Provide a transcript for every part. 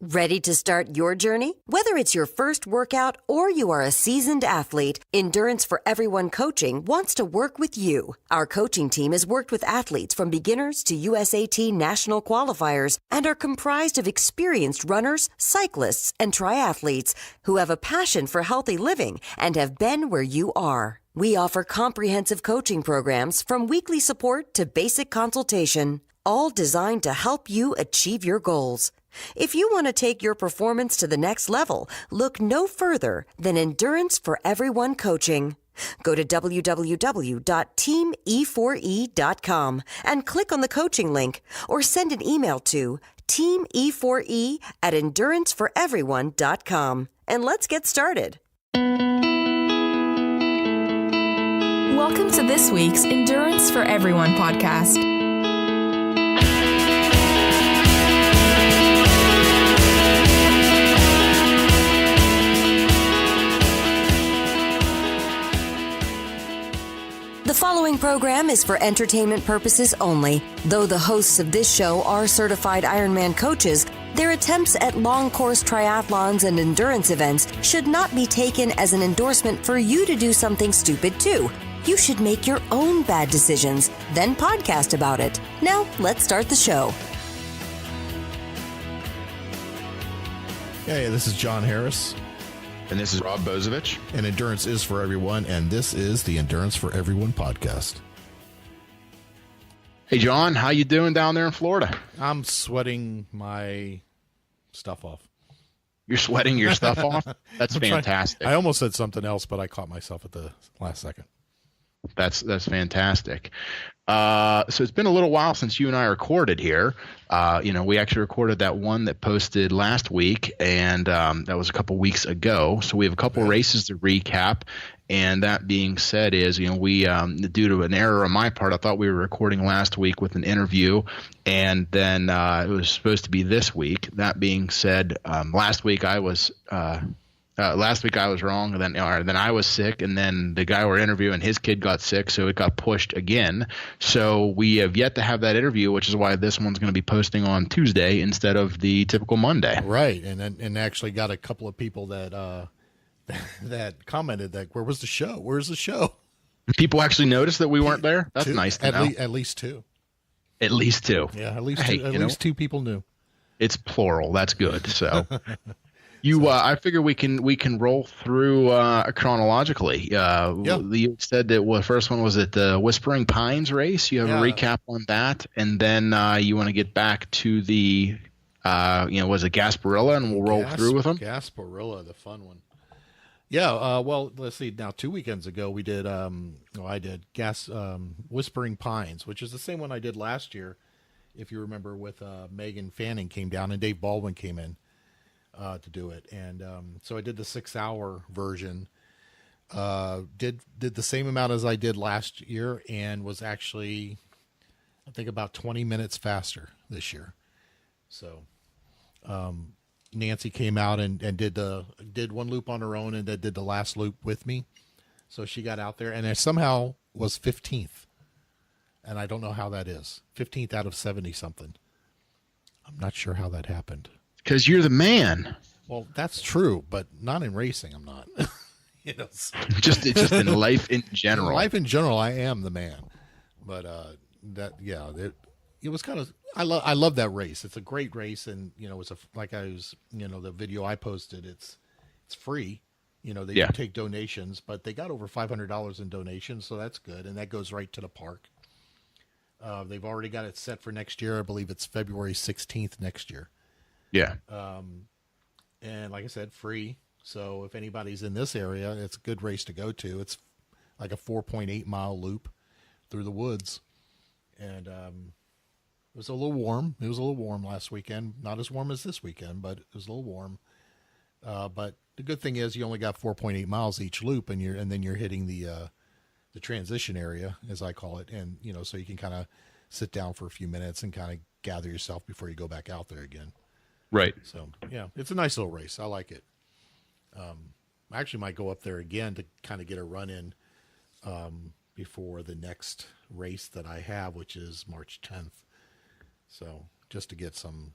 Ready to start your journey? Whether it's your first workout or you are a seasoned athlete, Endurance for Everyone Coaching wants to work with you. Our coaching team has worked with athletes from beginners to USAT national qualifiers and are comprised of experienced runners, cyclists, and triathletes who have a passion for healthy living and have been where you are. We offer comprehensive coaching programs from weekly support to basic consultation, all designed to help you achieve your goals. If you want to take your performance to the next level, look no further than Endurance for Everyone Coaching. Go to www.teamE4E.com and click on the coaching link or send an email to teamE4E@enduranceforeveryone.com. And let's get started. Welcome to this week's Endurance for Everyone podcast. The following program is for entertainment purposes only. Though the hosts of this show are certified Ironman coaches, their attempts at long course triathlons and endurance events should not be taken as an endorsement for you to do something stupid too. You should make your own bad decisions, then podcast about it. Now, let's start the show. Hey, this is John Harris. And this is Rob Bozovich. And Endurance is for Everyone, and this is the Endurance for Everyone podcast. Hey, John, how you doing down there in Florida? I'm sweating my stuff off. You're sweating your stuff off? That's fantastic. I almost said something else, but I caught myself at the last second. That's fantastic. So it's been a little while since you and I recorded here. We actually recorded that one that posted last week, and that was a couple weeks ago. So we have a couple races to recap. And that being said we due to an error on my part, I thought we were recording last week with an interview, and then it was supposed to be this week. That being said, last week I was wrong, and then I was sick, and then the guy we're interviewing, his kid got sick, so it got pushed again. So we have yet to have that interview, which is why this one's going to be posting on Tuesday instead of the typical Monday. Right, and actually got a couple of people that that commented that, where's the show? People actually noticed that we weren't there? That's nice to know. At least two. At least two. Yeah, at least two. At least two people knew. It's plural. That's good. So I figure we can roll through chronologically. You said that the first one was at the Whispering Pines race. You have a recap on that, and then you want to get back to the was it Gasparilla, and we'll roll through with them. Gasparilla, the fun one. Yeah. Well, let's see. Now, 2 weekends ago, we did. I did Whispering Pines, which is the same one I did last year, if you remember, with Megan Fanning came down and Dave Baldwin came in to do it, and so I did the 6-hour version. Did the same amount as I did last year, and was actually, I think, about 20 minutes faster this year. So. Nancy came out and did one loop on her own, and then did the last loop with me. So she got out there, and I somehow was 15th. And I don't know how that is. 15th out of 70 something. I'm not sure how that happened. Because you're the man. Well, that's true, but not in racing. I'm not. Just in life in general. In life in general, I am the man. But it was kind of, I love that race. It's a great race, and it's the video I posted. It's free. They do take donations, but they got over $500 in donations, so that's good, and that goes right to the park. They've already got it set for next year. I believe it's February 16th next year. Yeah. And like I said, free. So if anybody's in this area, it's a good race to go to. It's like a 4.8 mile loop through the woods, and it was a little warm. It was a little warm last weekend. Not as warm as this weekend, but it was a little warm. But the good thing is you only got 4.8 miles each loop, and then you're hitting the transition area, as I call it, and so you can kind of sit down for a few minutes and kind of gather yourself before you go back out there again. Right. So yeah, it's a nice little race. I like it. I actually might go up there again to kind of get a run in before the next race that I have, which is March 10th. So just to get some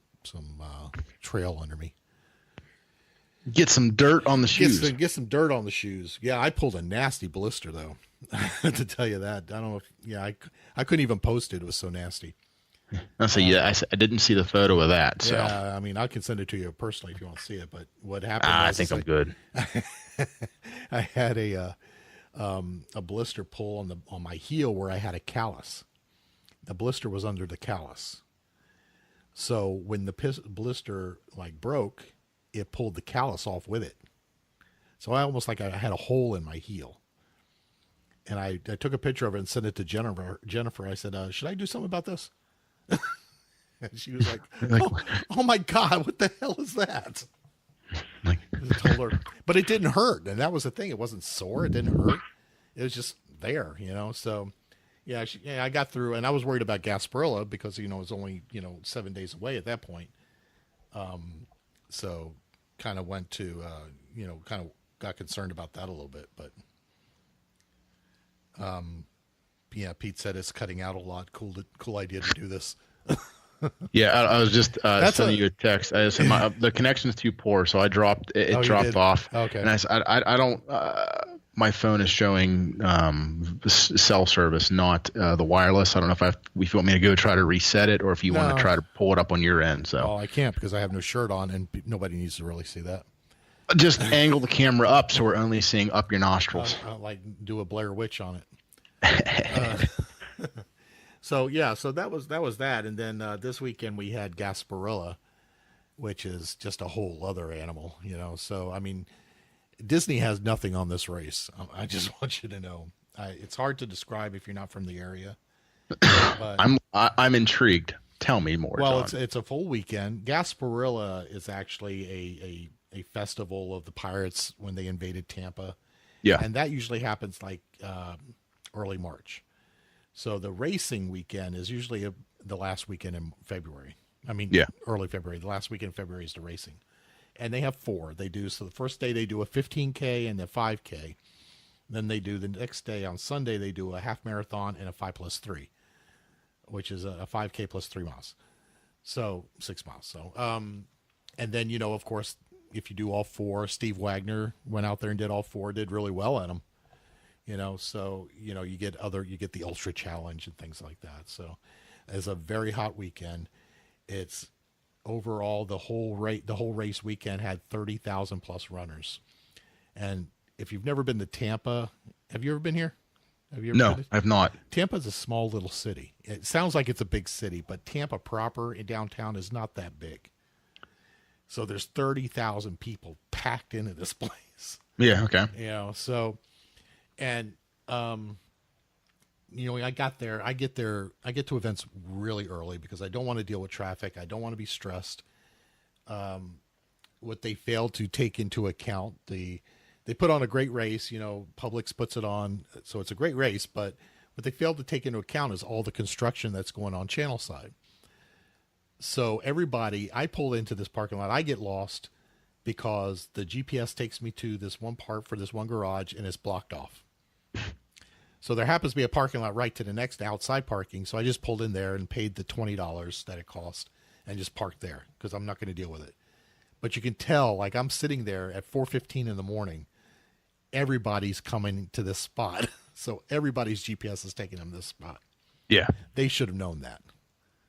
trail under me. Get some dirt on the shoes. Get some dirt on the shoes. Yeah, I pulled a nasty blister though. To tell you that, I don't know if I couldn't even post it. It was so nasty. I didn't see the photo of that. So yeah, I mean, I can send it to you personally if you want to see it. But what happened? I think I'm good. I had a blister pull on my heel where I had a callus. The blister was under the callus. So when the blister like broke, it pulled the callus off with it. So I almost like I had a hole in my heel. And I took a picture of it and sent it to Jennifer. I said, should I do something about this? And she was like, oh my God, what the hell is that? I told her, but it didn't hurt. And that was the thing. It wasn't sore. It didn't hurt. It was just there, So yeah, I got through, and I was worried about Gasparilla because, it was only, 7 days away at that point. So kind of went to, kind of got concerned about that a little bit, but, yeah, Pete said it's cutting out a lot. Cool idea to do this. Yeah, I was just sending you a text. I said the connection's too poor, so I dropped it. It dropped off. Okay. And I said, I don't. My phone is showing cell service, not the wireless. I don't know if you want me to go try to reset it, or if you want to try to pull it up on your end. So. Oh, I can't because I have no shirt on, and nobody needs to really see that. Just angle the camera up so we're only seeing up your nostrils. Like do a Blair Witch on it. So that was that, and then this weekend we had Gasparilla, which is just a whole other animal, So I mean, Disney has nothing on this race. I just want you to know, it's hard to describe if you're not from the area. But, I'm intrigued. Tell me more. Well, John. it's a full weekend. Gasparilla is actually a festival of the pirates when they invaded Tampa. Yeah, and that usually happens like early March. So the racing weekend is usually the last weekend in February. I mean, early February. The last weekend in February is the racing. And they have 4. So the first day they do a 15K and a 5K. Then they do the next day on Sunday, they do a half marathon and a 5+3, which is a 5K plus 3 miles. So 6 miles. So, and then, of course, if you do all 4, Steve Wagner went out there and did all 4, did really well at them. So, you get the Ultra Challenge and things like that. So it's a very hot weekend. It's overall the whole race weekend had 30,000 plus runners. And if you've never been to Tampa, have you ever been here? No, I've not. Tampa's a small little city. It sounds like it's a big city, but Tampa proper in downtown is not that big. So there's 30,000 people packed into this place. Yeah. Okay. So, and, I get to events really early because I don't want to deal with traffic. I don't want to be stressed. What they failed to take into account, they put on a great race, Publix puts it on. So it's a great race, but what they failed to take into account is all the construction that's going on channel side. So I pull into this parking lot, I get lost because the GPS takes me to this one part for this one garage and it's blocked off. So there happens to be a parking lot right to the next outside parking. So I just pulled in there and paid the $20 that it cost and just parked there because I'm not going to deal with it. But you can tell, like I'm sitting there at 4:15 in the morning, everybody's coming to this spot. So everybody's GPS is taking them to this spot. Yeah. They should have known that.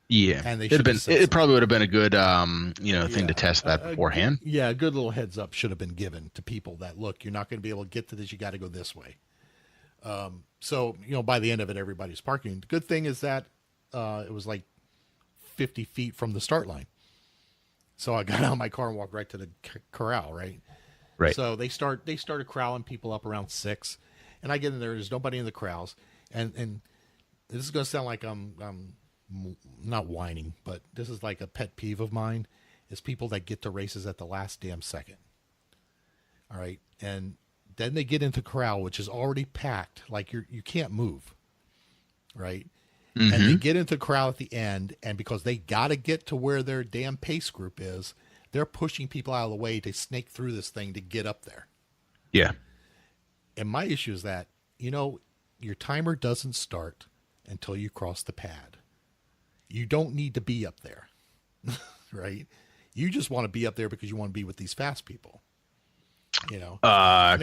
Yeah. And they it probably would have been a good, thing to test that beforehand. A good little heads up should have been given to people that, look, you're not going to be able to get to this. You got to go this way. So, by the end of it, everybody's parking. The good thing is that it was like 50 feet from the start line. So I got out of my car and walked right to the corral, right? Right. So they started corralling people up around 6, and I get in there. There's nobody in the corrals, and this is going to sound like I'm not whining, but this is like a pet peeve of mine: is people that get to races at the last damn second. All right, and then they get into corral, which is already packed, like you can't move, right? Mm-hmm. And they get into corral at the end, and because they got to get to where their damn pace group is, they're pushing people out of the way to snake through this thing to get up there. Yeah. And my issue is that, your timer doesn't start until you cross the pad. You don't need to be up there, right? You just want to be up there because you want to be with these fast people. Now,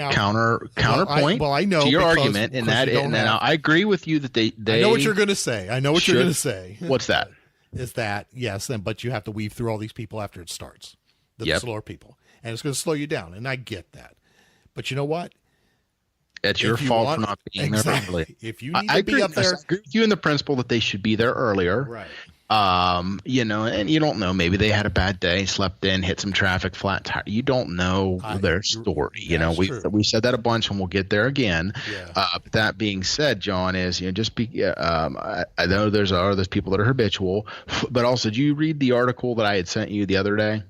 counterpoint. I know to your because, argument, and I agree with you that they. I know what you're going to say. What's that? Is that yes? But you have to weave through all these people after it starts. The slower people, and it's going to slow you down. And I get that, but you know what? It's your fault for not being there early. If you need to be up there, I agree with you in the principle that they should be there earlier. Right. And you don't know. Maybe they had a bad day, slept in, hit some traffic, flat tire. You don't know their story. We said that a bunch, and we'll get there again. Yeah. But that being said, John, is just be. I know there's people that are habitual, but also, did you read the article that I had sent you the other day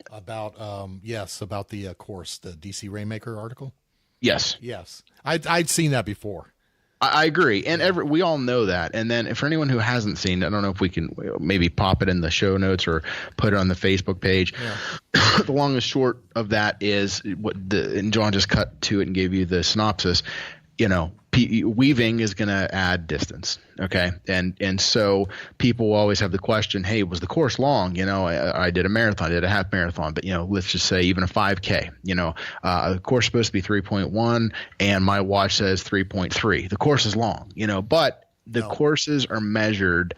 about about the course, the DC Rainmaker article? Yes. I'd seen that before. I agree. And we all know that. And then for anyone who hasn't seen it, I don't know if we can maybe pop it in the show notes or put it on the Facebook page. Yeah. The long and short of that is and John just cut to it and gave you the synopsis. Weaving is going to add distance. Okay. And so people always have the question, hey, was the course long? I did a marathon, I did a half marathon, but let's just say even a 5K, the course is supposed to be 3.1 and my watch says 3.3. The course is long, but the courses are measured,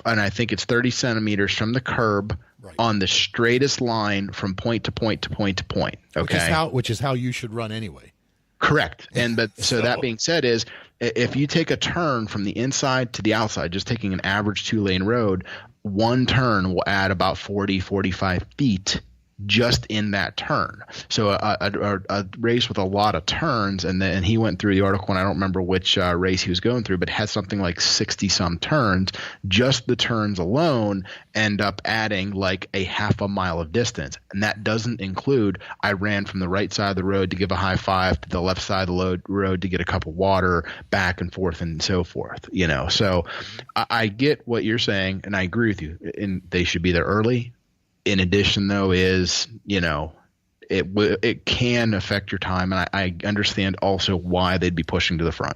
and I think it's 30 centimeters from the curb on the straightest line from point to point to point to point. Okay. Which is how you should run anyway. Correct. So that being said is if you take a turn from the inside to the outside, just taking an average 2-lane road, one turn will add about 40, 45 feet just in that turn. So a race with a lot of turns, and he went through the article, and I don't remember which race he was going through, but it had something like 60 some turns. Just the turns alone end up adding like a half a mile of distance, and that doesn't include I ran from the right side of the road to give a high five to the left side of the road to get a cup of water, back and forth and so forth. So I get what you're saying, and I agree with you, and they should be there early. In addition, though, is, it can affect your time. And I understand also why they'd be pushing to the front.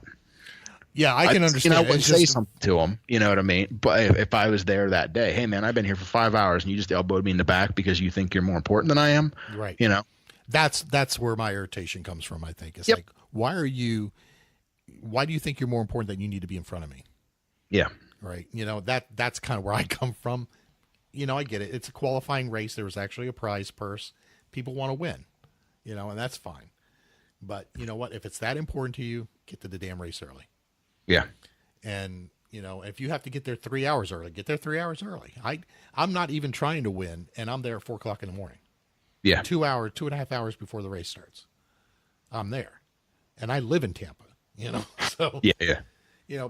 Yeah, I can understand. I wouldn't say something to them, you know what I mean? But if I was there that day, hey, man, I've been here for 5 hours and you just elbowed me in the back because you think you're more important than I am. Right. That's where my irritation comes from, I think. It's like, why do you think you're more important than you need to be in front of me? Yeah. Right. That's kind of where I come from. I get it. It's a qualifying race. There was actually a prize purse. People want to win, and that's fine. But you know what? If it's that important to you, get to the damn race early. Yeah. And, if you have to get there 3 hours early, get there 3 hours early. I'm not even trying to win, and I'm there at 4 o'clock in the morning. Yeah. 2.5 hours before the race starts. I'm there. And I live in Tampa, so. Yeah.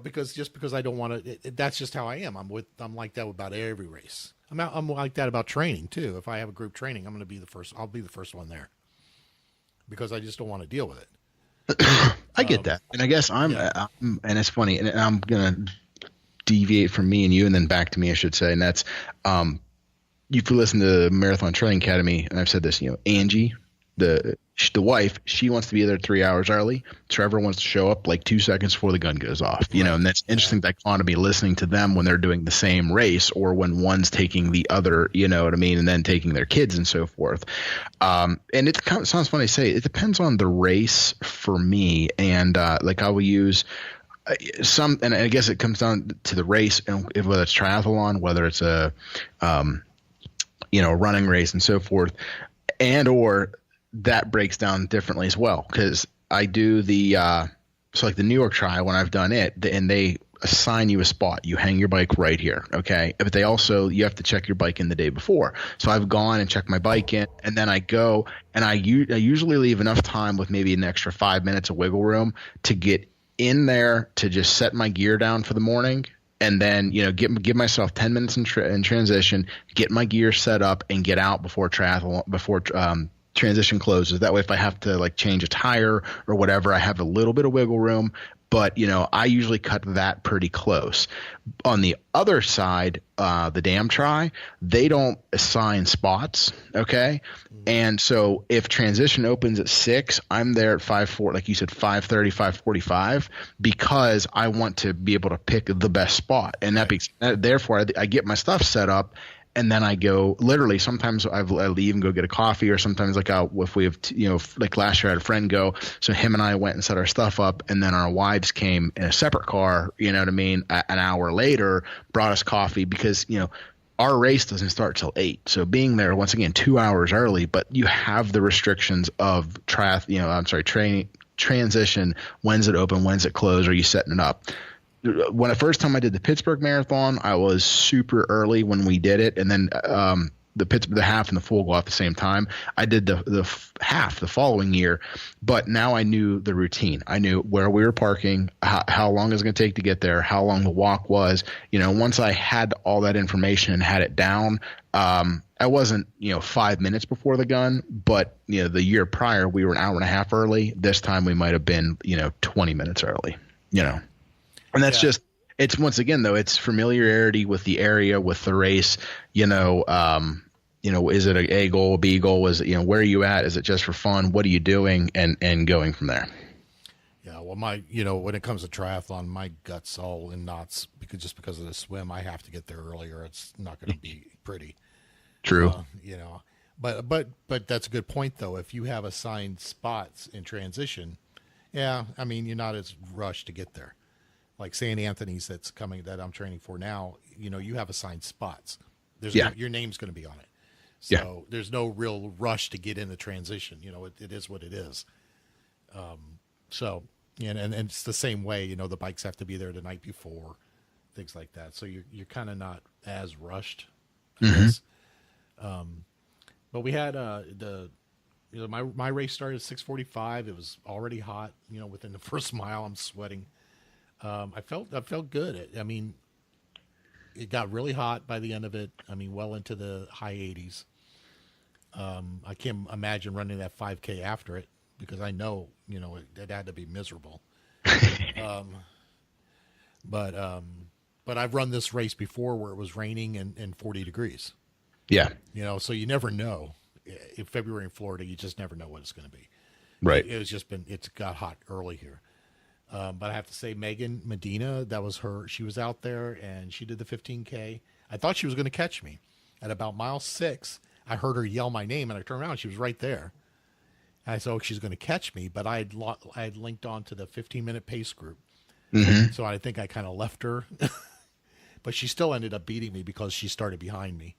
Because I don't want to, that's just how I am. I'm like that about every race. I'm like that about training too. If I have a group training, I'll be the first one there because I just don't want to deal with it. I get that. And I guess I'm and it's funny, and I'm going to deviate from me and you and then back to me, I should say. And that's, you can listen to Marathon Training Academy. And I've said this, Angie, the wife, she wants to be there 3 hours early. Trevor wants to show up like 2 seconds before the gun goes off, and that's interesting dichotomy, listening to them when they're doing the same race or when one's taking the other, you know what I mean? And then taking their kids and so forth. And it kind of sounds funny to say, it depends on the race for me. And like I will use and I guess it comes down to the race, and whether it's triathlon, whether it's a, running race and so forth, or that breaks down differently as well, because I do so like the New York Tri, when I've done it, and they assign you a spot, you hang your bike right here, okay? But you have to check your bike in the day before. So I've gone and checked my bike in, and then I go, and I usually leave enough time with maybe an extra 5 minutes of wiggle room to get in there to just set my gear down for the morning. And then, give myself 10 minutes in transition, get my gear set up, and get out before transition closes. That way, if I have to change a tire or whatever, I have a little bit of wiggle room. But, I usually cut that pretty close. On the other side, the Dam Tri, they don't assign spots. Okay. And so if transition opens at 6, I'm there at 5:40, like you said, 5:30, 5:45, because I want to be able to pick the best spot. And therefore I get my stuff set up. and then I go literally. Sometimes I leave and go get a coffee, or sometimes like if we have like last year I had a friend go, so him and I went and set our stuff up, and then our wives came in a separate car. You know what I mean? An hour later, brought us coffee because our race doesn't start till 8. So being there once again 2 hours early, but you have the restrictions of training transition. When's it open? When's it close? Are you setting it up? When the first time I did the Pittsburgh Marathon, I was super early when we did it, and then the half and the full go at the same time. I did the half the following year, but now I knew the routine. I knew where we were parking, how long it was going to take to get there, how long the walk was. Once I had all that information and had it down, I wasn't 5 minutes before the gun, but the year prior we were an hour and a half early. This time we might have been 20 minutes early. And that's just, it's once again, though, it's familiarity with the area, with the race, is it a goal, a B goal? Is it, where are you at? Is it just for fun? What are you doing? And going from there. Yeah. Well, when it comes to triathlon, my gut's all in knots because of the swim. I have to get there earlier. It's not going to be pretty. True. But that's a good point though. If you have assigned spots in transition, you're not as rushed to get there. Like St. Anthony's that I'm training for now, you have assigned spots. Your name's going to be on it. So there's no real rush to get in the transition. It is what it is. And it's the same way, the bikes have to be there the night before, things like that. So you're kind of not as rushed. But we had my race started at 6:45. It was already hot. Within the first mile, I'm sweating. I felt good. It got really hot by the end of it. Well into the high 80s. I can't imagine running that 5K after it because I know, it had to be miserable. But I've run this race before where it was raining and 40 degrees. Yeah. So you never know. In February in Florida, you just never know what it's going to be. Right. It's got hot early here. But I have to say, Megan Medina, that was her. She was out there and she did the 15K. I thought she was going to catch me. At about mile 6, I heard her yell my name and I turned around. She was right there. And I said, oh, she's going to catch me. But I had linked on to the 15-minute pace group. Mm-hmm. So I think I kind of left her. But she still ended up beating me because she started behind me.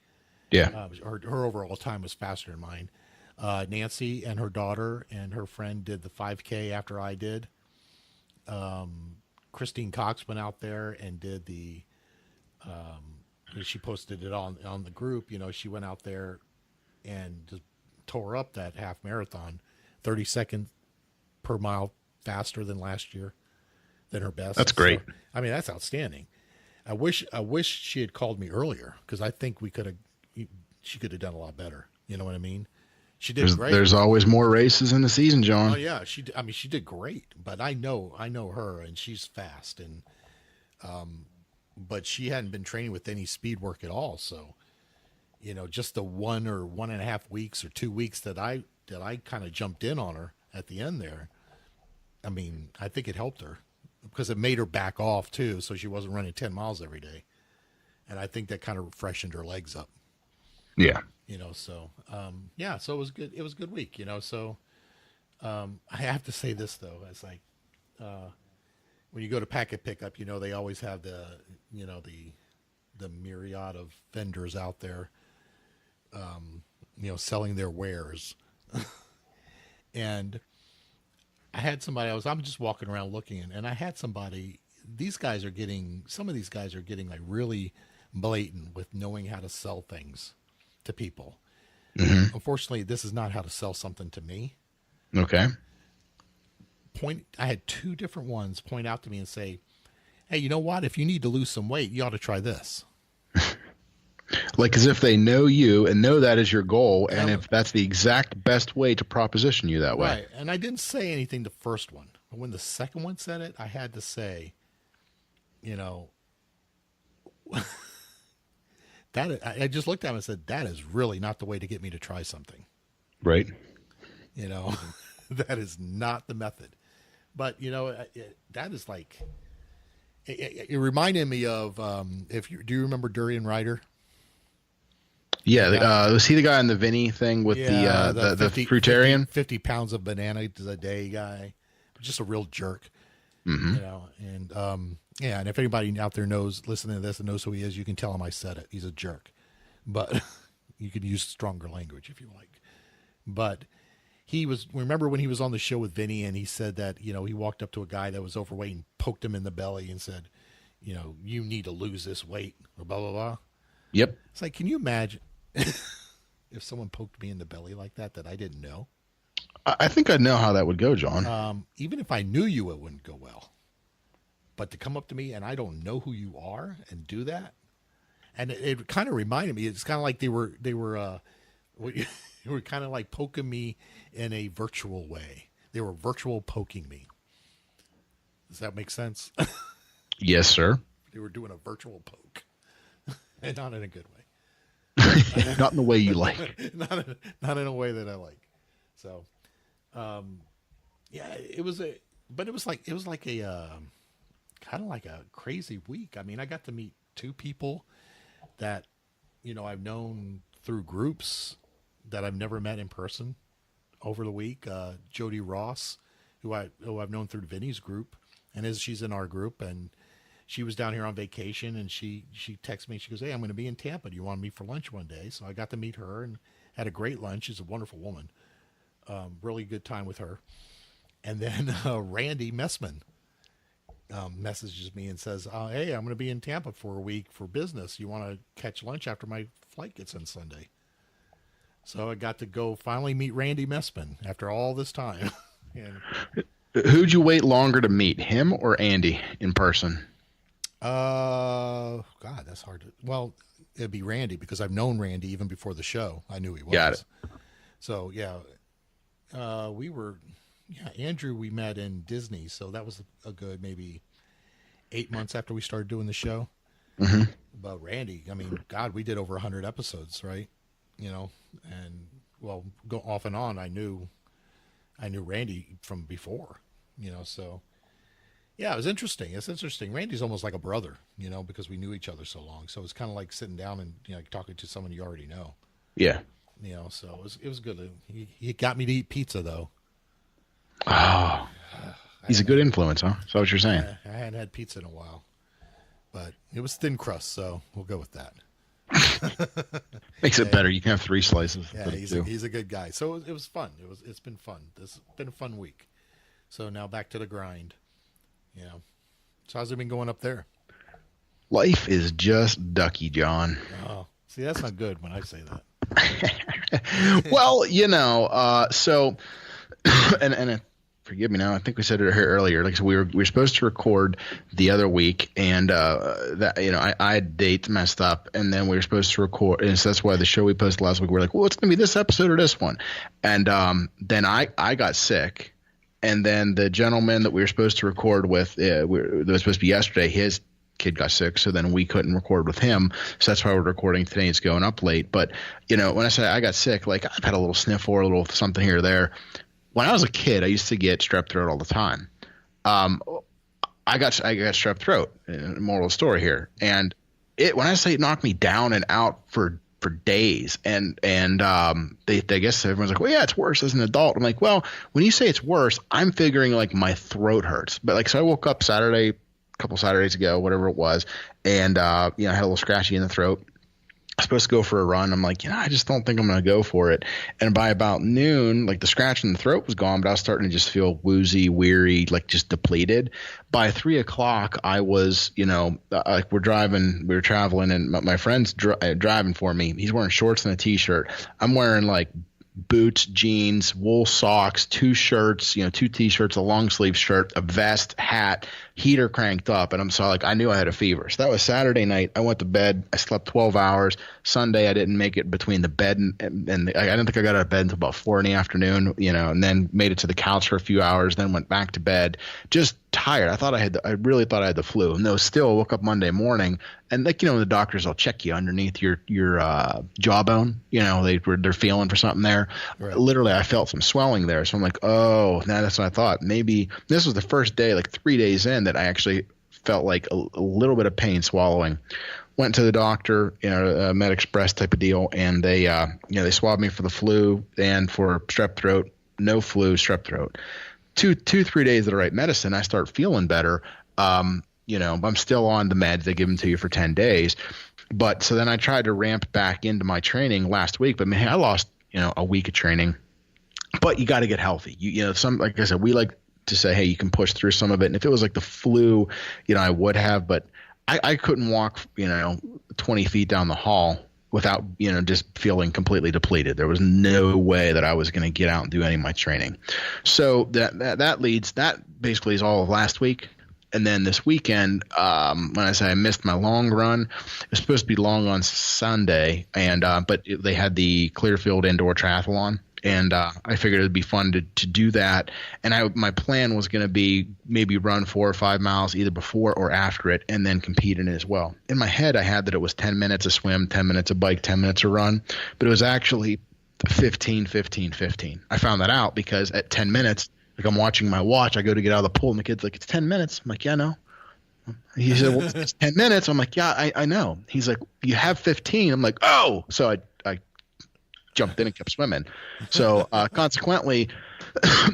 Yeah. Her overall time was faster than mine. Nancy and her daughter and her friend did the 5K after I did. Christine Cox went out there and did she posted it on the group. She went out there and just tore up that half marathon, 30 seconds per mile faster than last year, than her best. That's great. So, that's outstanding. I wish she had called me earlier because I think she could have done a lot better. You know what I mean? She did great. There's always more races in the season, John. Oh yeah, she did great. But I know her, and she's fast, and but she hadn't been training with any speed work at all. So, just the 1 or 1.5 weeks or 2 weeks that I kind of jumped in on her at the end there. I think it helped her because it made her back off too, so she wasn't running 10 miles every day, and I think that kind of freshened her legs up. Yeah. So it was good. It was a good week, so, I have to say this though, it's like, when you go to packet pickup, they always have the myriad of vendors out there, selling their wares. And I had somebody, I'm just walking around looking and I had somebody, some of these guys are getting like really blatant with knowing how to sell things to people. Mm-hmm. Unfortunately, this is not how to sell something to me. Okay. I had 2 different ones point out to me and say, hey, you know what? If you need to lose some weight, you ought to try this. Like as if they know you and know that is your goal. And if that's the exact best way to proposition you that way. Right. And I didn't say anything the first one. But when the second one said it, I had to say, I just looked at him and said, that is really not the way to get me to try something. Right. That is not the method. But, that is like, it reminded me of, do you remember Durian Ryder? Yeah, was he the guy on the Vinny thing with the 50, fruitarian? 50 pounds of banana a day guy. Just a real jerk. Mm-hmm. You know, and and if anybody out there listening to this and knows who he is, you can tell him I said it. He's a jerk. But you can use stronger language if you like. But remember when he was on the show with Vinny and he said that, you know, he walked up to a guy that was overweight and poked him in the belly and said, you know, you need to lose this weight or blah, blah, blah. Yep. It's like, can you imagine if someone poked me in the belly like that I didn't know? I think I know how that would go, John. Even if I knew you, it wouldn't go well. But to come up to me and I don't know who you are and do that, and it kind of reminded me. It's kind of like they were kind of like poking me in a virtual way. They were virtual poking me. Does that make sense? Yes, sir. They were doing a virtual poke, and not in a good way. Not in the way you like. Not in a way that I like. So, it was a kind of like a crazy week. I mean, I got to meet two people that, you know, I've known through groups that I've never met in person over the week. Jody Ross, who I've known through Vinny's group, and she's in our group, and she was down here on vacation, and she texted me. She goes, "Hey, I'm going to be in Tampa. Do you want to meet for lunch one day?" So I got to meet her and had a great lunch. She's a wonderful woman. Really good time with her. And then Randy Messman messages me and says, "Hey, I'm going to be in Tampa for a week for business. You want to catch lunch after my flight gets in Sunday?" So I got to go finally meet Randy Messman after all this time. And, who'd you wait longer to meet, him or Andy in person? God, that's hard to. Well, it'd be Randy because I've known Randy even before the show. I knew he was. Got it. So Andrew we met in Disney, so that was a good maybe 8 months after we started doing the show. Mm-hmm. But Randy, I mean, God, we did over 100 episodes, right? You know, and well, go off and on. I knew Randy from before, you know, so yeah, it was interesting. It's interesting. Randy's almost like a brother, you know, because we knew each other so long. So it's kind of like sitting down and, you know, talking to someone you already know. Yeah. You know, so it was good. He got me to eat pizza though. Oh, he's a good influence, huh? Is that what you're saying? I hadn't had pizza in a while, but it was thin crust, so we'll go with that. Makes it better. You can have 3 slices. Yeah, he's a good guy. So it was fun. It's been fun. This has been a fun week. So now back to the grind. You know. So how's it been going up there? Life is just ducky, John. Oh, see, that's not good when I say that. Well, you know, so and forgive me now. I think we said it here earlier. Like, so we were supposed to record the other week, and that, you know, I had dates messed up, and then we were supposed to record, and so that's why the show we posted last week, we're like, well, it's gonna be this episode or this one, and then I got sick, and then the gentleman that we were supposed to record with, that was supposed to be yesterday, his kid got sick, so then we couldn't record with him, so that's why we're recording today. It's going up late, but you know, when I say I got sick, like I've had a little sniffle or a little something here or there. When I was a kid, I used to get strep throat all the time. I got strep throat. Moral story here, and when I say it knocked me down and out for days, and they guess everyone's like, well, yeah, it's worse as an adult. I'm like, well, when you say it's worse, I'm figuring like my throat hurts, but like, so I woke up Saturday, a couple Saturdays ago, whatever it was, and you know, I had a little scratchy in the throat. I was supposed to go for a run. I'm like, you know, I just don't think I'm going to go for it. And by about noon, like the scratch in the throat was gone, but I was starting to just feel woozy, weary, like just depleted. By 3 o'clock, I was, you know, like we were traveling, and my friend's driving for me. He's wearing shorts and a T-shirt. I'm wearing like boots, jeans, wool socks, 2 shirts, you know, 2 T-shirts, a long sleeve shirt, a vest, hat, heater cranked up. And I knew I had a fever. So that was Saturday night. I went to bed. I slept 12 hours. Sunday, I didn't make it between the bed and I didn't think I got out of bed until about 4 in the afternoon, you know, and then made it to the couch for a few hours, then went back to bed, just tired. I really thought I had the flu. And though still woke up Monday morning, and like, you know, the doctors will check you underneath your jawbone, you know, they're feeling for something there. Right. Literally, I felt some swelling there. So I'm like, oh, now that's what I thought. Maybe this was the first day, like 3 days in, that I actually felt like a little bit of pain swallowing. went to the doctor, a Med Express type of deal, and they they swabbed me for the flu and for strep throat. No flu, strep throat. 3 days of the right medicine, I start feeling better. I'm still on the meds. They give them to you for 10 days. But so then I tried to ramp back into my training last week, but man, I lost, a week of training. But you got to get healthy. Like I said, we like to say, hey, you can push through some of it. And if it was like the flu, I would have, but I couldn't walk, 20 feet down the hall without, just feeling completely depleted. There was no way that I was going to get out and do any of my training. So that basically is all of last week. And then this weekend, when I say I missed my long run, it was supposed to be long on Sunday, but they had the Clearfield Indoor Triathlon, and I figured it'd be fun to do that. And my plan was going to be maybe run 4 or 5 miles either before or after it, and then compete in it as well. In my head, I had that it was 10 minutes a swim, 10 minutes a bike, 10 minutes a run, but it was actually 15, 15, 15. I found that out because at 10 minutes, like I'm watching my watch, I go to get out of the pool, and the kid's like, it's 10 minutes. I'm like, yeah, no. He said, well, it's 10 minutes. I'm like, yeah, I know. He's like, you have 15. I'm like, oh. So I jumped in and kept swimming. So consequently,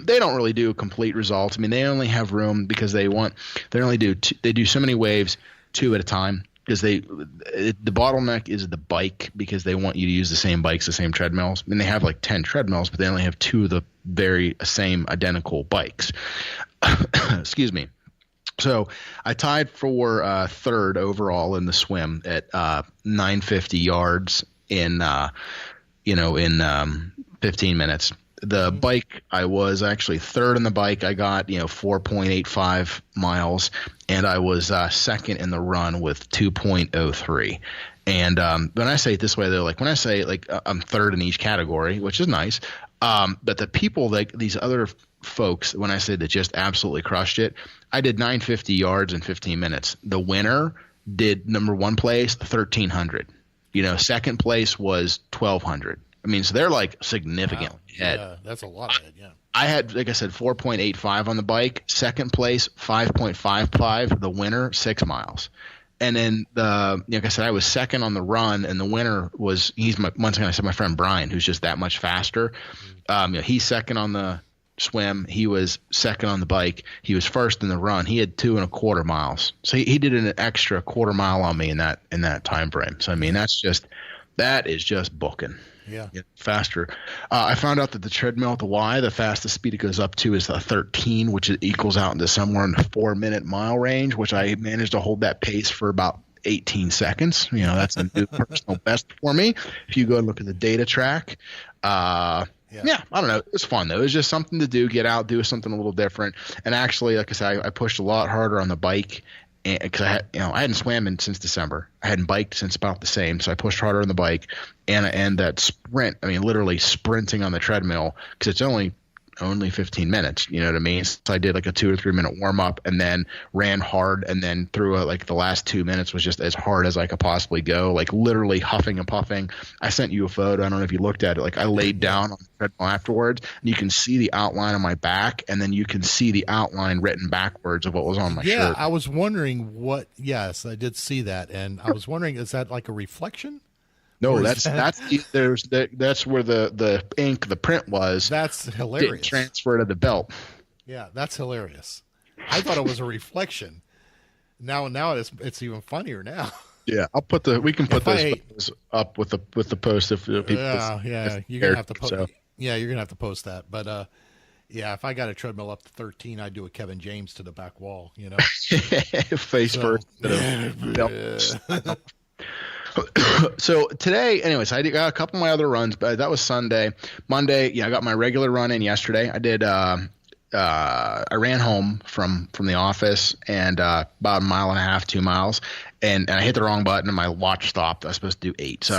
they don't really do complete results. I mean, they only have room because they do so many waves 2 at a time. Because the bottleneck is the bike, because they want you to use the same bikes, the same treadmills. I mean, they have like 10 treadmills, but they only have 2 of the very same identical bikes. Excuse me. So I tied for third overall in the swim at 950 yards in 15 minutes. The bike, I was actually third in the bike. I got 4.85 miles, and I was second in the run with 2.03. And when I say it this way, though, like when I say like I'm third in each category, which is nice, but the people, like these other folks, when I say that just absolutely crushed it, I did 950 yards in 15 minutes. The winner did number 1 place 1,300. Second place was 1,200. I mean, so they're like significantly ahead. Yeah, that's a lot ahead, yeah. I had, like I said, 4.85 on the bike. Second place, 5.55. The winner, 6 miles. And then like I said, I was second on the run, and the winner was once again I said my friend Brian, who's just that much faster. He's second on the swim. He was second on the bike. He was first in the run. He had 2.25 miles. So he did an extra quarter mile on me in that time frame. So I mean, that is just booking. Yeah. Faster. I found out that the treadmill at the Y, the fastest speed it goes up to is a 13, which equals out into somewhere in the 4-minute mile range, which I managed to hold that pace for about 18 seconds. That's a new personal best for me. If you go and look at the data track, yeah, I don't know. It was fun though. It was just something to do, get out, do something a little different. And actually, like I said, I pushed a lot harder on the bike. Because I hadn't swam since December. I hadn't biked since about the same, so I pushed harder on the bike and that sprint. I mean, literally sprinting on the treadmill, because it's only 15 minutes. You know what I mean? So I did like a 2 or 3 minute warm up, and then ran hard, and then through like the last 2 minutes was just as hard as I could possibly go, like literally huffing and puffing. I sent you a photo. I don't know if you looked at it. Like I laid down on the treadmill afterwards, and you can see the outline on my back, and then you can see the outline written backwards of what was on my shirt. Yeah, I was wondering yes, I did see that, and I was wondering, is that like a reflection? No, that's where the ink, the print was. That's hilarious. Transfer to the belt. Yeah, that's hilarious. I thought it was a reflection. Now it's even funnier now. Yeah, we can put those photos up with the post if people. Yeah, you're gonna have to post. So. Yeah, you're gonna have to post that. But yeah, if I got a treadmill up to 13, I'd do a Kevin James to the back wall. Face first. So today, anyways, I got a couple of my other runs, but that was Sunday. Monday, I got my regular run in yesterday. I did. I ran home from the office and about 1.5 miles, 2 miles, and I hit the wrong button and my watch stopped. I was supposed to do 8. So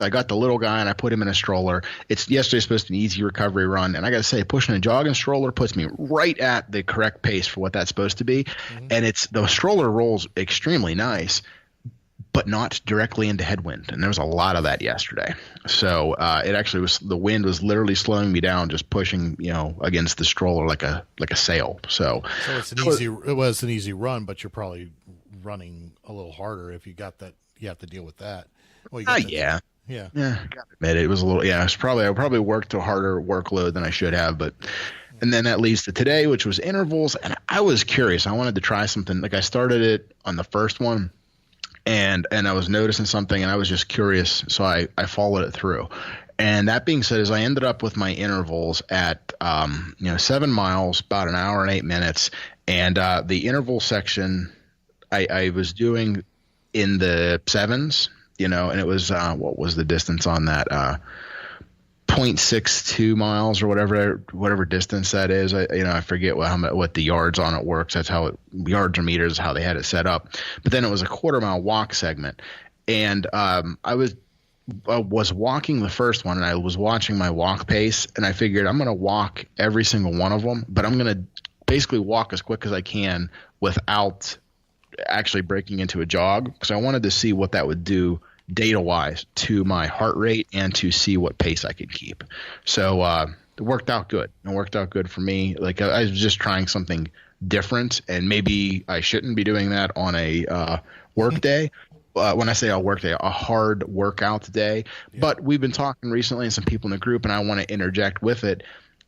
I got the little guy and I put him in a stroller. Yesterday's supposed to be an easy recovery run, and I got to say, pushing a jogging stroller puts me right at the correct pace for what that's supposed to be, and the stroller rolls extremely nice, but not directly into headwind. And there was a lot of that yesterday. So it actually the wind was literally slowing me down, just pushing, against the stroller like a sail. So it was an easy run, but you're probably running a little harder if you got that you have to deal with that. Well, you got Yeah. Yeah. Yeah, I gotta admit it was a little. Yeah, I probably worked a harder workload than I should have, but. And then that leads to today, which was intervals. And I was curious. I wanted to try something. Like I started it on the first one, and I was noticing something, and I was just curious, so I followed it through. And that being said, is I ended up with my intervals at 7 miles, about an hour and 8 minutes, and the interval section I was doing in the sevens, and it was what was the distance on that? 0.62 miles or whatever distance that is. I forget what the yards on it works. That's how yards or meters, how they had it set up. But then it was a quarter-mile walk segment, and I was walking the first one, and I was watching my walk pace, and I figured I'm going to walk every single one of them, but I'm going to basically walk as quick as I can without actually breaking into a jog, because I wanted to see what that would do data-wise to my heart rate and to see what pace I could keep. So it worked out good. It worked out good for me. Like I was just trying something different, and maybe I shouldn't be doing that on a work day. When I say a work day, a hard workout day. Yeah. But we've been talking recently, and some people in the group, and I want to interject with it.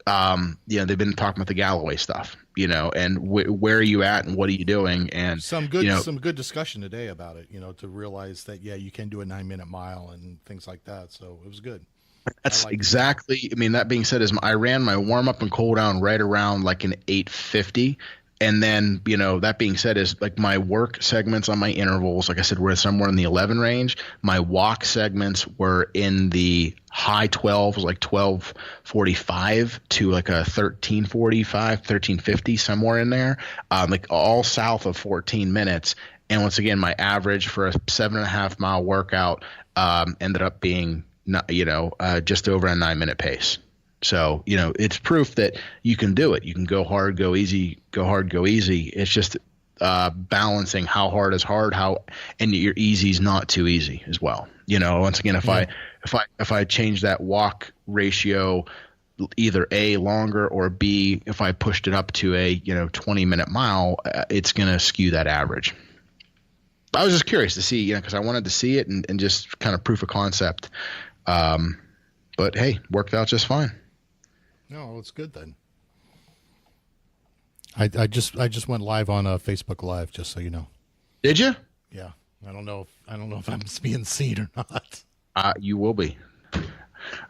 They've been talking about the Galloway stuff, and where are you at and what are you doing? And some good discussion today about it, to realize that, you can do a 9-minute mile and things like that. So it was good. That's exactly. I mean, that being said, I ran my warm up and cool down right around like an 8:50. And then, that being said, is like my work segments on my intervals, like I said, were somewhere in the 11 range. My walk segments were in the high 12s, like 12:45 to like a 13:45, 13:50, somewhere in there, like all south of 14 minutes. And once again, my average for a 7.5 mile workout ended up being, just over a 9-minute pace. So, it's proof that you can do it. You can go hard, go easy, go hard, go easy. It's just balancing how hard is hard, and your easy is not too easy as well. Once again, if I change that walk ratio, either A, longer, or B, if I pushed it up to a 20-minute mile, it's going to skew that average. I was just curious to see, because I wanted to see it and just kind of proof of concept. But hey, worked out just fine. No, it's good then. I just went live on Facebook Live, just so you know. Did you? Yeah. I don't know if I'm being seen or not. You will be.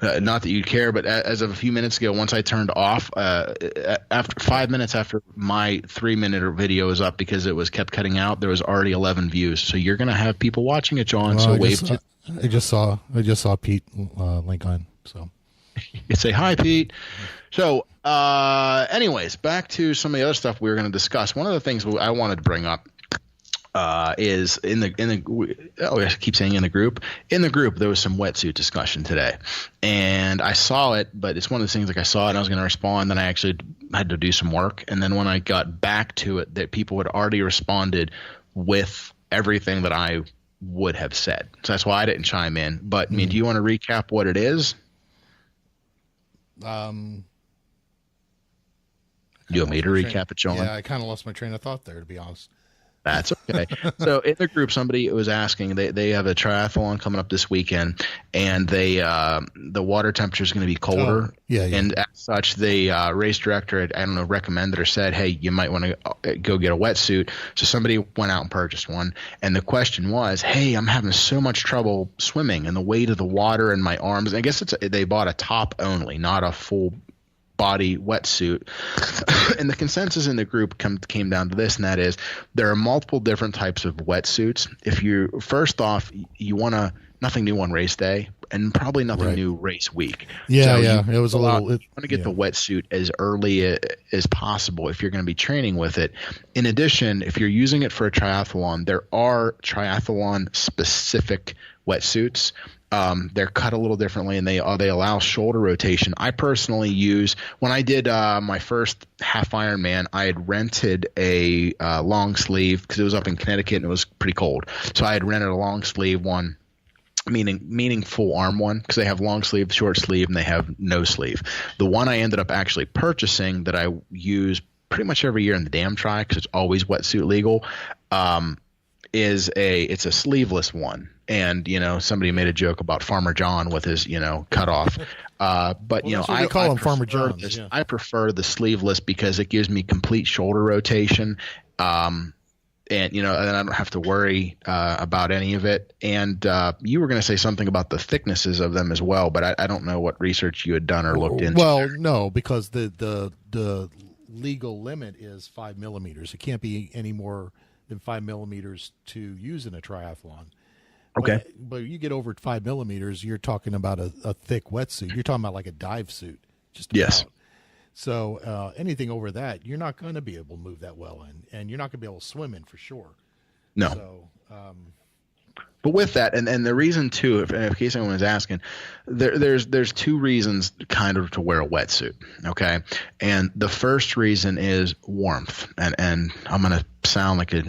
Not that you care, but as of a few minutes ago, once I turned off, after 5 minutes after my 3-minute video was up, because it was kept cutting out, there was already 11 views. So you're gonna have people watching it, John. Well, so wave. I just saw Pete link on. So you say hi, Pete. So, anyways, back to some of the other stuff we were going to discuss. One of the things I wanted to bring up is I keep saying in the group. In the group, there was some wetsuit discussion today, and I saw it, but it's one of those things, like I saw it and I was going to respond, then I actually had to do some work, and then when I got back to it, that people had already responded with everything that I would have said. So that's why I didn't chime in. But I mean, do you want to recap what it is? Do you want me to recap it, John? Yeah, I kind of lost my train of thought there, to be honest. That's okay. So in the group, somebody was asking, they have a triathlon coming up this weekend, and the water temperature is going to be colder. Yeah. And as such, the race director, recommended or said, hey, you might want to go get a wetsuit. So somebody went out and purchased one. And the question was, hey, I'm having so much trouble swimming, and the weight of the water in my arms. I guess they bought a top only, not a full body wetsuit. And the consensus in the group came down to this, and that is there are multiple different types of wetsuits. If you first off, you want nothing new on race day, and probably nothing new race week. Yeah, it was a little. You want to get the wetsuit as early as possible if you're going to be training with it. In addition, if you're using it for a triathlon, there are triathlon specific wetsuits. They're cut a little differently, and they allow shoulder rotation. I personally use, when I did my first half Ironman, I had rented a long sleeve because it was up in Connecticut and it was pretty cold. So I had rented a long sleeve one, meaning full arm one, because they have long sleeve, short sleeve, and they have no sleeve. The one I ended up actually purchasing that I use pretty much every year in the Dam Tri, because it's always wetsuit legal, it's a sleeveless one. And, somebody made a joke about Farmer John with his, cut off. But, well, that's what we call them, Farmer Johns. I prefer the sleeveless because it gives me complete shoulder rotation. And, and I don't have to worry about any of it. And you were going to say something about the thicknesses of them as well, but I don't know what research you had done or looked into. Well, no, because the legal limit is 5 millimeters. It can't be any more than 5 millimeters to use in a triathlon. Okay. But you get over 5 millimeters, you're talking about a thick wetsuit. You're talking about like a dive suit. Just about. Yes. So anything over that, you're not going to be able to move that well in, and you're not going to be able to swim in for sure. No. So, but with that, and the reason too, if in case anyone is asking, there's two reasons kind of to wear a wetsuit. Okay, and the first reason is warmth, and I'm gonna sound like a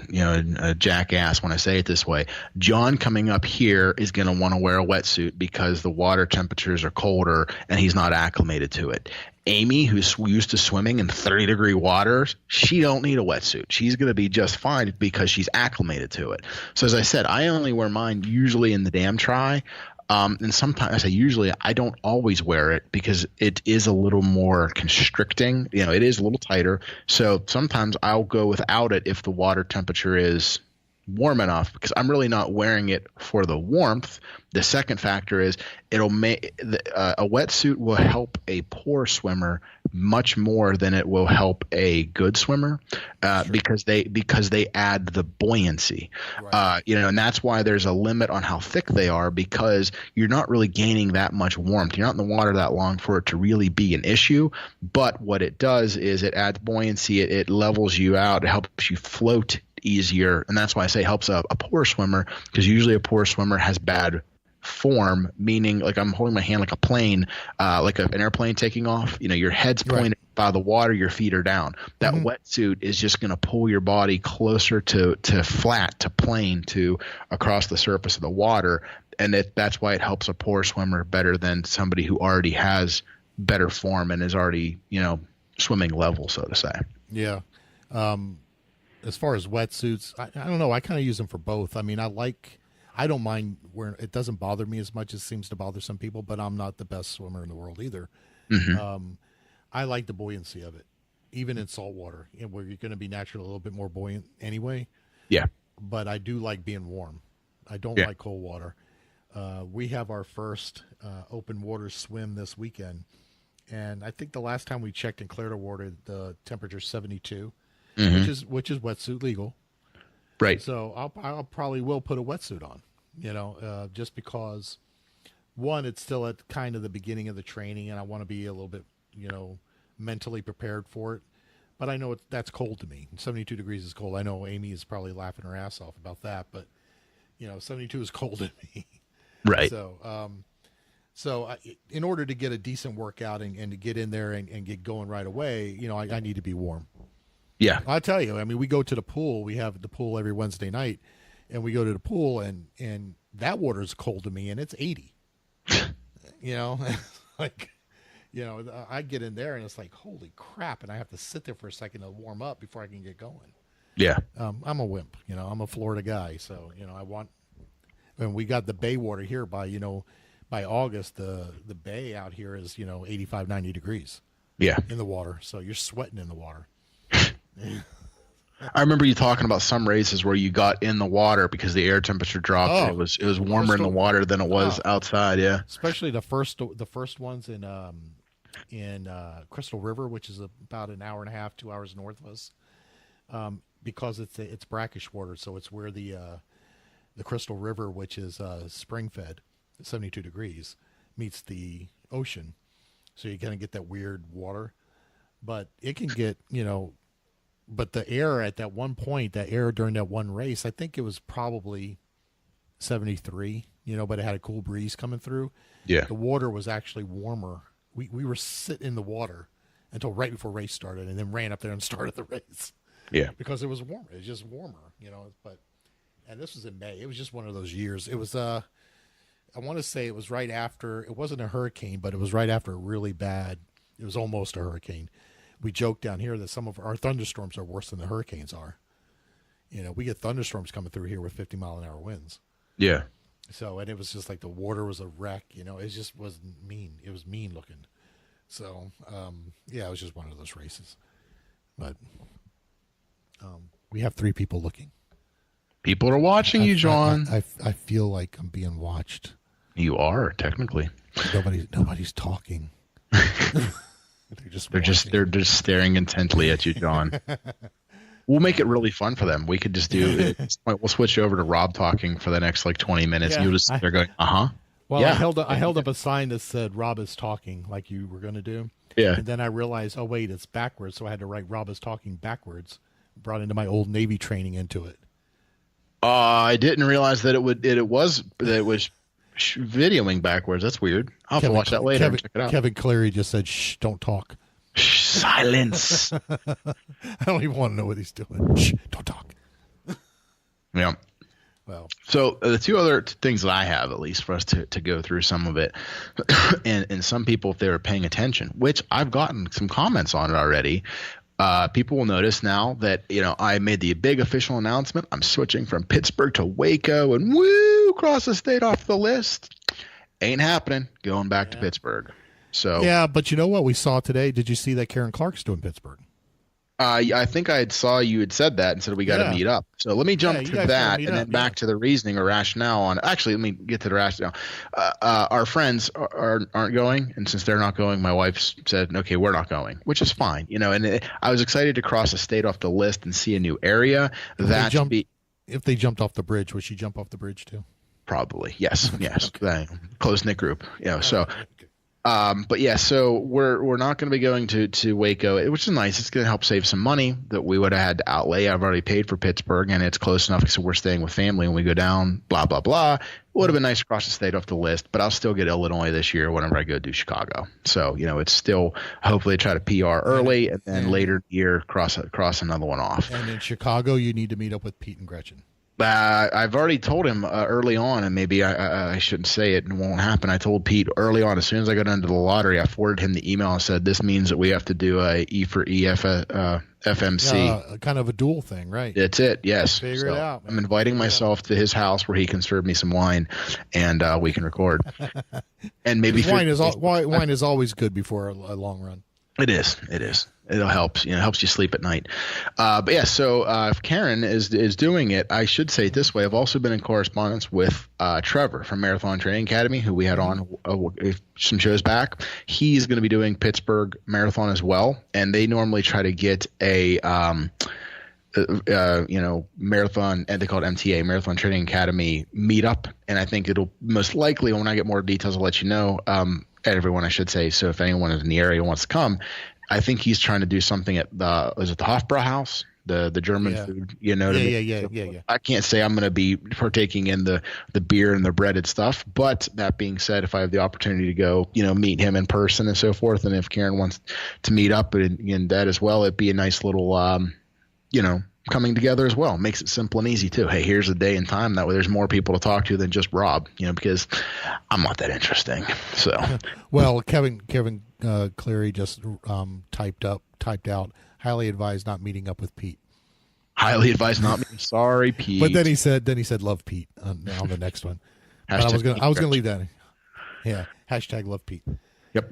jackass when I say it this way. John coming up here is gonna want to wear a wetsuit because the water temperatures are colder and he's not acclimated to it. Amy, who's used to swimming in 30-degree waters, she don't need a wetsuit. She's going to be just fine because she's acclimated to it. So as I said, I only wear mine usually in the dam try. And sometimes I say usually I don't always wear it because it is a little more constricting. It is a little tighter. So sometimes I'll go without it if the water temperature is warm enough because I'm really not wearing it for the warmth. The second factor is it'll make a wetsuit will help a poor swimmer much more than it will help a good swimmer because they add the buoyancy. Right. And that's why there's a limit on how thick they are because you're not really gaining that much warmth. You're not in the water that long for it to really be an issue. But what it does is it adds buoyancy. It levels you out. It helps you float easier, and that's why I say helps a poor swimmer because usually a poor swimmer has bad form, meaning like I'm holding my hand like a plane, like an airplane taking off. Your head's pointed by the water, your feet are down. That wetsuit is just going to pull your body closer to flat, to plane, to across the surface of the water, and that's why it helps a poor swimmer better than somebody who already has better form and is already swimming level, so to say. Yeah. As far as wetsuits, I don't know. I kind of use them for both. I mean, I don't mind wearing. It doesn't bother me as much as it seems to bother some people, but I'm not the best swimmer in the world either. Mm-hmm. I like the buoyancy of it, even in salt water, where you're going to be naturally a little bit more buoyant anyway. Yeah. But I do like being warm. I don't like cold water. We have our first open water swim this weekend, and I think the last time we checked in Clearwater, the temperature's 72. Mm-hmm. which is wetsuit legal, right? So I'll probably will put a wetsuit on, just because one, it's still at kind of the beginning of the training, and I want to be a little bit, mentally prepared for it. But I know that's cold to me. 72 degrees is cold. I know Amy is probably laughing her ass off about that, but 72 is cold to me, right? So in order to get a decent workout and to get in there and get going right away, I need to be warm. Yeah. I'll tell you, I mean, we go to the pool. We have the pool every Wednesday night, and we go to the pool, and that water is cold to me, and it's 80. I get in there, and it's like, holy crap, and I have to sit there for a second to warm up before I can get going. Yeah. I'm a wimp, I'm a Florida guy, so, and we got the bay water here by August, the bay out here is, 85, 90 degrees. Yeah. In the water, so you're sweating in the water. I remember you talking about some races where you got in the water because the air temperature dropped. Oh, it was warmer in the water than it was outside. Yeah, especially the first ones in Crystal River, which is about an hour and a half, 2 hours north of us, because it's brackish water. So it's where the Crystal River, which is spring fed, 72 degrees, meets the ocean. So you're gonna get that weird water, but it can get But the air at that one point, that air during that one race, I think it was probably 73, but it had a cool breeze coming through. Yeah. The water was actually warmer. We were sitting in the water until right before race started, and then ran up there and started the race. Yeah. Because it was warmer. It was just warmer, and this was in May. It was just one of those years. It was, I want to say it was right after, it wasn't a hurricane, but it was right after a really bad, it was almost a hurricane. We joke down here that some of our thunderstorms are worse than the hurricanes are, we get thunderstorms coming through here with 50-mile-an-hour winds. Yeah. So, and it was just like the water was a wreck. It just was mean. It was mean looking. So, it was just one of those races. But we have 3 people looking. People are watching you, John. I feel like I'm being watched. You are, technically. Nobody's talking. They're just staring intently at you, John. We'll make it really fun for them. We could just do it. We'll switch over to Rob talking for the next 20 minutes. Yeah, and you'll just sit there going, uh-huh. Well, yeah. I held up a sign that said Rob is talking, like you were going to do. Yeah. And then I realized, oh wait, it's backwards, so I had to write Rob is talking backwards. Brought into my old Navy training into it. I didn't realize that it was videoing backwards. That's weird. I'll have to watch that later and check it out. Kevin Cleary just said, "Shh, don't talk." Silence. I don't even want to know what he's doing. Shh, don't talk. Yeah. Well, so the 2 other things that I have, at least for us to go through some of it, and some people, if they were paying attention, which I've gotten some comments on it already. People will notice now that, I made the big official announcement. I'm switching from Pittsburgh to Waco and cross the state off the list. Ain't happening. Going back to Pittsburgh. So yeah, but you know what we saw today? Did you see that Karen Clark's doing Pittsburgh? I think I saw you had said that and said we got to meet up. So let me jump to that and then back to the reasoning or rationale on. Actually, let me get to the rationale. Our friends aren't going, and since they're not going, my wife said, "Okay, we're not going," which is fine. And I was excited to cross the state off the list and see a new area. If they jumped off the bridge, would she jump off the bridge too? Probably, yes, yes. Okay. Close knit group, so. But yeah, so we're not going to be going to Waco, which is nice. It's going to help save some money that we would have had to outlay. I've already paid for Pittsburgh, and it's close enough because we're staying with family when we go down. Blah blah blah. It would have been nice to cross the state off the list, but I'll still get Illinois this year whenever I go to Chicago. So it's still hopefully try to PR early and then later in the year cross another one off. And in Chicago, you need to meet up with Pete and Gretchen. I've already told him early on, and maybe I shouldn't say it and it won't happen. I told Pete early on, as soon as I got into the lottery, I forwarded him the email and said, this means that we have to do a E4E FMC. Kind of a dual thing, right? That's it, yes. Figure it out, man. I'm inviting myself to his house where he can serve me some wine, and we can record. And maybe wine is always good before a long run. It is. It'll help. It helps you sleep at night. But yeah, so if Karen is doing it, I should say it this way. I've also been in correspondence with Trevor from Marathon Training Academy, who we had on some shows back. He's going to be doing Pittsburgh Marathon as well, and they normally try to get a marathon, and they call it MTA, Marathon Training Academy meetup. And I think it'll most likely, when I get more details, I'll let you know. Everyone, I should say. So if anyone is in the area wants to come, I think he's trying to do something at the Hofbrauhaus, the German food. Yeah. I can't say I'm going to be partaking in the beer and the breaded stuff, but that being said, if I have the opportunity to go, meet him in person and so forth, and if Karen wants to meet up in that as well, it'd be a nice little, coming together as well. Makes it simple and easy too. Hey, here's a day and time. That way there's more people to talk to than just Rob, because I'm not that interesting. So, well, Kevin Cleary just typed out, highly advised not meeting up with Pete. Highly advised not meeting. Sorry, Pete. But then he said love Pete on the next one. But I was gonna leave that. Yeah. # love Pete. Yep.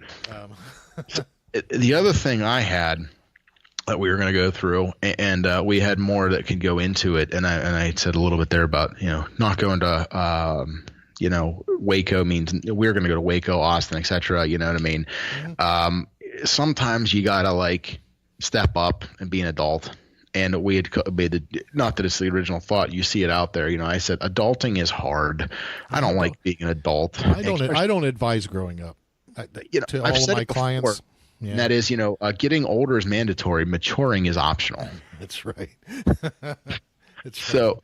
The other thing I had that we were going to go through, and we had more that could go into it, and I said a little bit there about not going to Waco means we're going to go to Waco, Austin, etc. You know what I mean? Mm-hmm. Sometimes you gotta step up and be an adult. And we had made not that it's the original thought. You see it out there. I said adulting is hard. I don't like being an adult. I don't advise growing up. To all of my clients. Before. Yeah. And that is, getting older is mandatory. Maturing is optional. That's right. So,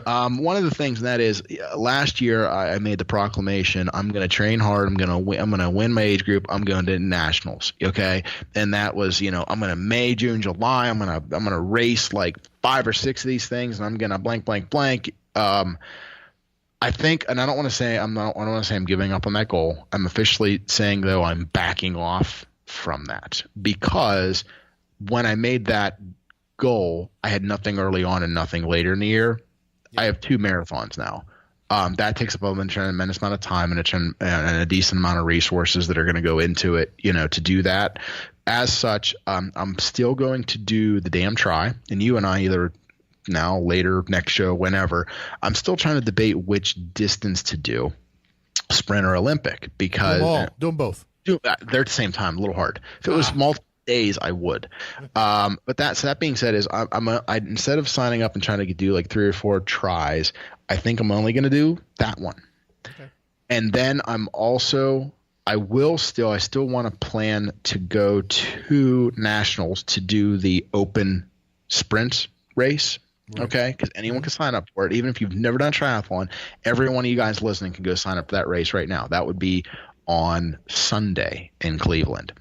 one of the things, and that is, last year I made the proclamation: I'm going to train hard. I'm going to win my age group. I'm going to nationals. Okay, and that was, I'm going to May, June, July. I'm going to race like 5 or 6 of these things, and I'm going to blank, blank, blank. I think, and I don't want to say I'm giving up on that goal. I'm officially saying, though, I'm backing off from that, because when I made that goal, I had nothing early on and nothing later in the year. I have 2 marathons now. That takes up a tremendous amount of time and a decent amount of resources that are going to go into it, to do that. As such, I'm still going to do the damn try, and you and I either now, later, next show, whenever, I'm still trying to debate which distance to do, sprint or Olympic, because do them both. They're at the same time, a little hard. If it was multiple days, I would. But that being said, is I instead of signing up and trying to do like 3 or 4 tries, I think I'm only going to do that one. Okay. And then I still want to plan to go to nationals to do the open sprint race. Right. Okay, because anyone can sign up for it. Even if you've never done triathlon, every one of you guys listening can go sign up for that race right now. That would be on Sunday in Cleveland.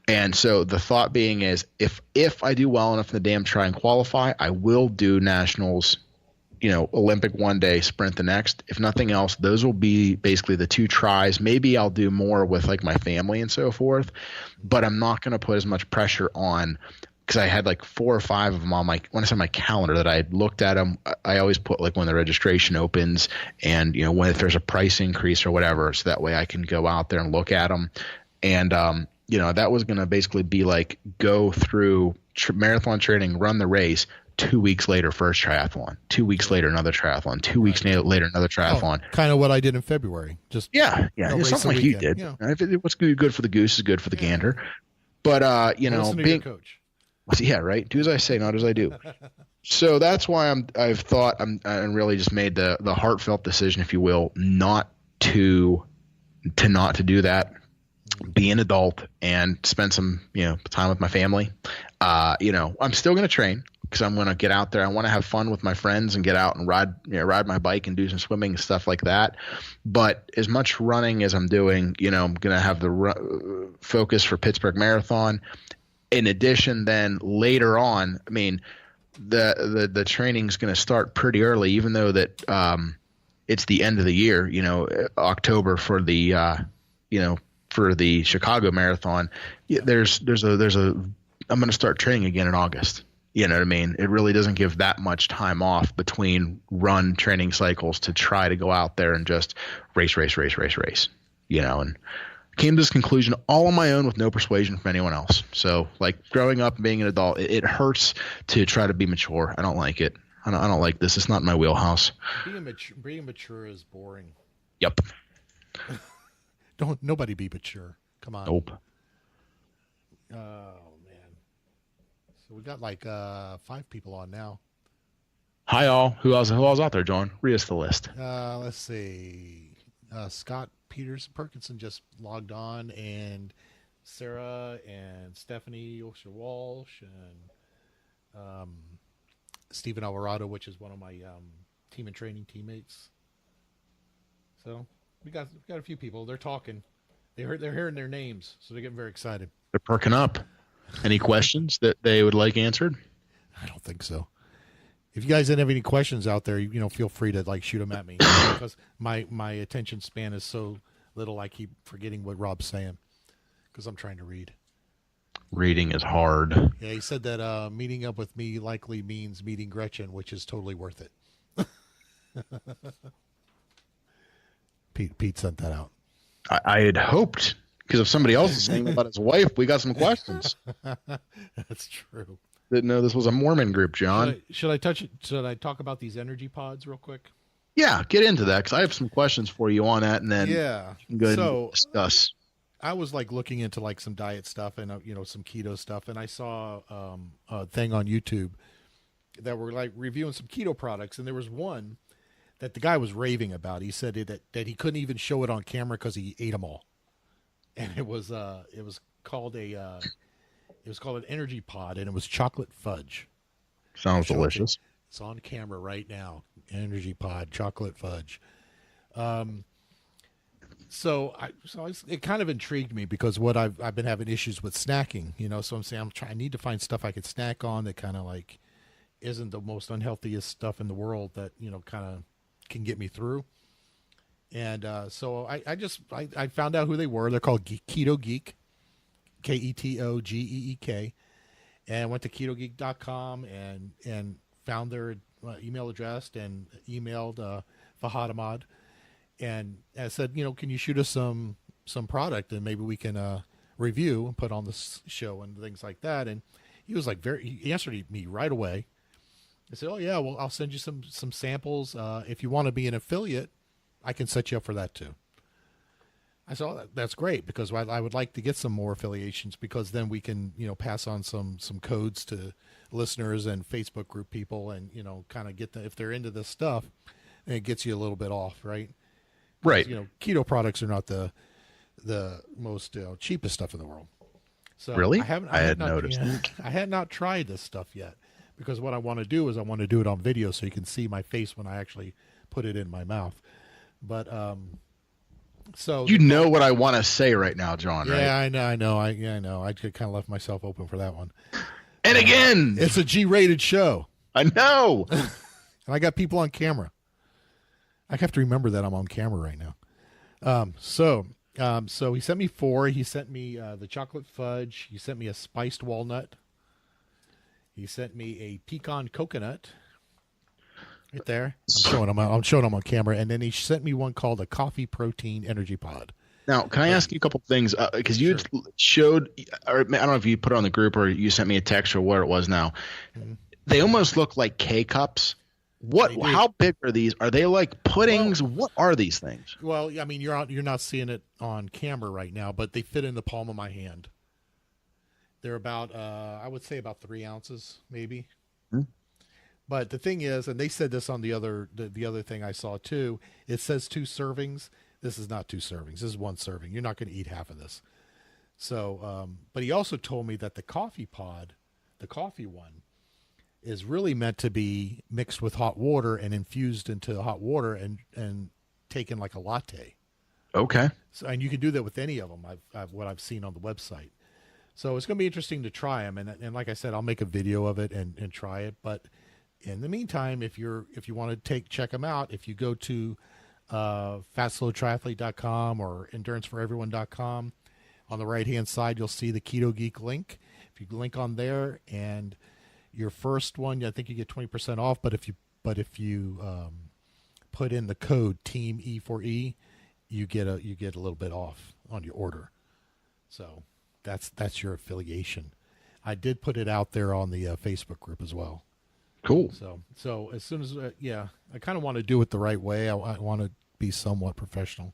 And so the thought being is if I do well enough in the damn try and qualify, I will do nationals, Olympic one day, sprint the next. If nothing else, those will be basically the 2 tries. Maybe I'll do more with like my family and so forth, but I'm not going to put as much pressure on, because I had like 4 or 5 of them on when I said my calendar that I had looked at them. I always put like when the registration opens and, when if there's a price increase or whatever, so that way I can go out there and look at them. And, that was going to basically be like go through marathon training, run the race, 2 weeks later, first triathlon, 2 weeks later, another triathlon, 2 weeks later, another triathlon. Kind of what I did in February. Just it's something like you did. Yeah. What's good for the goose is good for the gander. But, listen to your coach. Yeah, right. Do as I say, not as I do. So that's why I've thought and really just made the heartfelt decision, if you will, not to do that. Be an adult and spend some time with my family. I'm still going to train because I'm going to get out there. I want to have fun with my friends and get out and ride my bike and do some swimming and stuff like that. But as much running as I'm doing, I'm going to have the focus for Pittsburgh Marathon. In addition, then later on, the training's going to start pretty early, even though that it's the end of the year. October for the for the Chicago Marathon. I'm going to start training again in August. You know what I mean? It really doesn't give that much time off between run training cycles to try to go out there and just race. And came to this conclusion all on my own with no persuasion from anyone else. So like growing up and being an adult, it hurts to try to be mature. I don't like it. I don't like this. It's not in my wheelhouse. Being mature is boring. Yep. Nobody be mature. Come on. Nope. Oh man. So we got like 5 people on now. Hi all. Who else out there, John? Read us the list. Let's see. Scott Peters Perkinson just logged on, and Sarah and Stephanie Walsh and Stephen Alvarado, which is one of my team and training teammates. So we got a few people. They're talking. They're hearing their names, so they're getting very excited. They're perking up. Any questions that they would like answered? I don't think so. If you guys didn't have any questions out there, feel free to like shoot them at me, because my attention span is so little. I keep forgetting what Rob's saying because I'm trying to read. Reading is hard. Yeah, he said that meeting up with me likely means meeting Gretchen, which is totally worth it. Pete sent that out. I had hoped, because if somebody else is saying about his wife, we got some questions. That's true. Didn't know this was a Mormon group, John. Should I talk about these energy pods real quick? Yeah, get into that, because I have some questions for you on that, and then you can go ahead and discuss. I was like looking into like some diet stuff and some keto stuff, and I saw a thing on YouTube that were like reviewing some keto products, and there was one that the guy was raving about. He said that he couldn't even show it on camera because he ate them all, and it was called an energy pod, and it was chocolate fudge. Sounds delicious. It's on camera right now. Energy pod, chocolate fudge. So it kind of intrigued me, because what I've been having issues with snacking, so I'm saying I need to find stuff I could snack on that kind of like isn't the most unhealthiest stuff in the world, that, kind of can get me through. And so I found out who they were. They're called Keto Geek, KetoGeek. and went to ketogeek.com and found their email address and emailed Fahad Ahmad and said, can you shoot us some product and maybe we can review and put on this show and things like that. And he was like he answered me right away. I said, oh yeah, well, I'll send you some samples. If you want to be an affiliate, I can set you up for that too. I said, oh, that's great, because I would like to get some more affiliations, because then we can, pass on some codes to listeners and Facebook group people, and, kind of get them, if they're into this stuff, and it gets you a little bit off, right? Right. Keto products are not the most cheapest stuff in the world. So really? I had noticed. I had not tried this stuff yet, because what I want to do is I want to do it on video so you can see my face when I actually put it in my mouth. But so what I want to say right now, John. Yeah, right? I know. I know. I kind of left myself open for that one. And again, it's a G-rated show. I know. And I got people on camera. I have to remember that I'm on camera right now. So he sent me 4. He sent me the chocolate fudge. He sent me a spiced walnut. He sent me a pecan coconut. Right there. I'm showing him on camera. And then he sent me one called a coffee protein energy pod. Now, can I ask you a couple things? Because you showed, or I don't know if you put it on the group or you sent me a text or where it was now. Mm-hmm. They almost look like K-cups. How big are these? Are they like puddings? Well, what are these things? Well, I mean, you're not seeing it on camera right now, but they fit in the palm of my hand. They're about, I would say about 3 ounces, maybe. Mm-hmm. But the thing is, and they said this on the other thing I saw too, it says 2 servings. This is not 2 servings. This is 1 serving. You're not going to eat half of this. So, but he also told me that the coffee pod, the coffee one, is really meant to be mixed with hot water and infused into hot water and taken like a latte. Okay. So, and you can do that with any of them. What I've seen on the website. So it's going to be interesting to try them. And like I said, I'll make a video of it and try it. But in the meantime, if you want to check them out, if you go to fatslowtriathlete.com or enduranceforeveryone.com, on the right hand side you'll see the Keto Geek link. If you link on there, and your first one, I think you get 20% off. But if you put in the code teamE4E, you get a little bit off on your order. So that's your affiliation. I did put it out there on the Facebook group as well. Cool. So as soon as I kind of want to do it the right way. I want to be somewhat professional,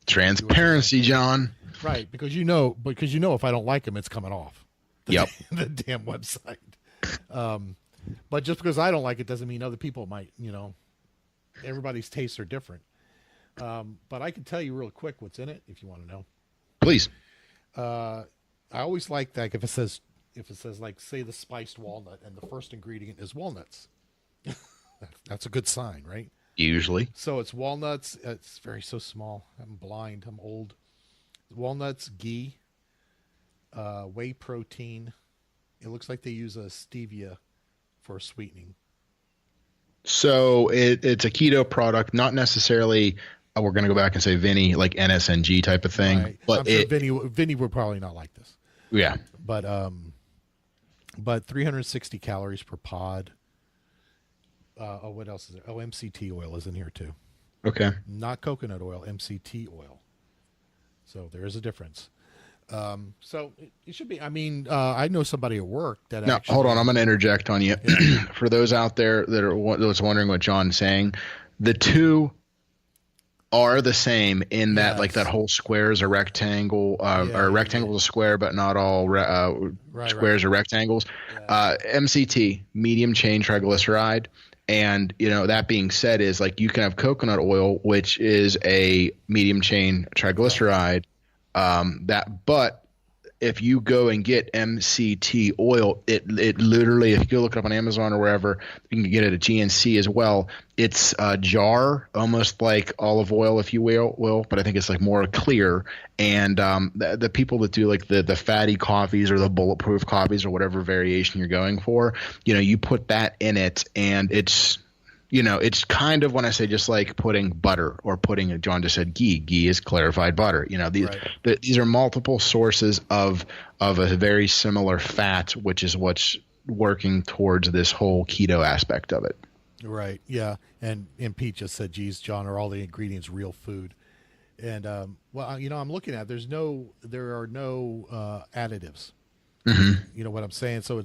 Transparency, John. Right, because if I don't like them, it's coming off. The damn website. But just because I don't like it doesn't mean other people might. Everybody's tastes are different. But I can tell you real quick what's in it if you want to know. Please. I always like that if it says like, say, the spiced walnut and the first ingredient is walnuts. That's a good sign, right? Usually. So it's walnuts. It's so small. I'm blind. I'm old. Walnuts, ghee, whey protein. It looks like they use a stevia for sweetening. So it's a keto product, not necessarily. We're going to go back and say Vinny, like NSNG type of thing. Right. But I'm sure Vinny would probably not like this. Yeah. But 360 calories per pod. What else is there? Oh, MCT oil is in here too. Okay. Not coconut oil, MCT oil. So there is a difference. So it should be. I mean, I know somebody at work that. Now, hold on. I'm going to interject on you. Yeah. For those out there that's wondering what John's saying, the two are the same in that, yes, like that whole square is a rectangle, or a rectangle is a square, but not all squares are rectangles. Yeah. MCT, medium chain triglyceride. And, that being said is like you can have coconut oil, which is a medium chain triglyceride, but if you go and get MCT oil, it literally, if you go look it up on Amazon or wherever, you can get it at GNC as well. It's a jar, almost like olive oil, if you will, but I think it's like more clear. And the people that do like the fatty coffees or the bulletproof coffees or whatever variation you're going for, you put that in it, and it's It's kind of when I say just like putting butter or putting, John just said ghee. Ghee is clarified butter. These are multiple sources of a very similar fat, which is what's working towards this whole keto aspect of it. Right. Yeah. And Pete just said, geez, John, are all the ingredients real food? And, I'm looking at, there are no additives. Mm-hmm. You know what I'm saying? So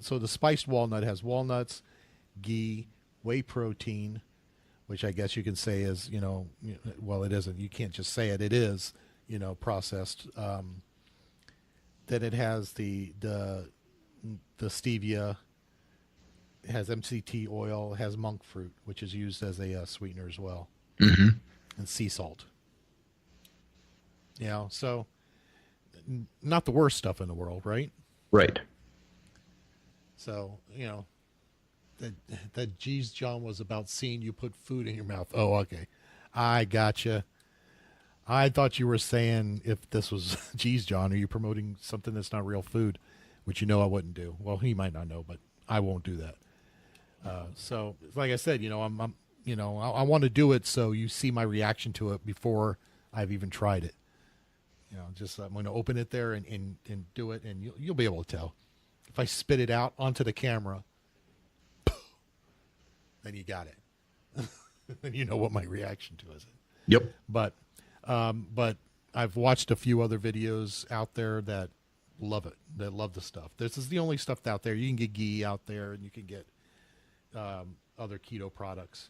so the spiced walnut has walnuts, ghee, whey protein, which I guess you can say is, well, it isn't. You can't just say it. It is, processed. Then it has the stevia. It has MCT oil. It has monk fruit, which is used as a sweetener as well, mm-hmm. and sea salt. So not the worst stuff in the world, right? Right. So that geez, John, was about seeing you put food in your mouth. Oh, okay. I gotcha. I thought you were saying if this was, geez, John, are you promoting something that's not real food, which I wouldn't do. Well, he might not know, but I won't do that. So like I said, I want to do it so you see my reaction to it before I've even tried it. I'm going to open it there and do it, and you'll be able to tell. If I spit it out onto the camera, then you got it. Then you know what my reaction to is. Yep. But I've watched a few other videos out there that love it. That love the stuff. This is the only stuff out there. You can get ghee out there, and you can get other keto products.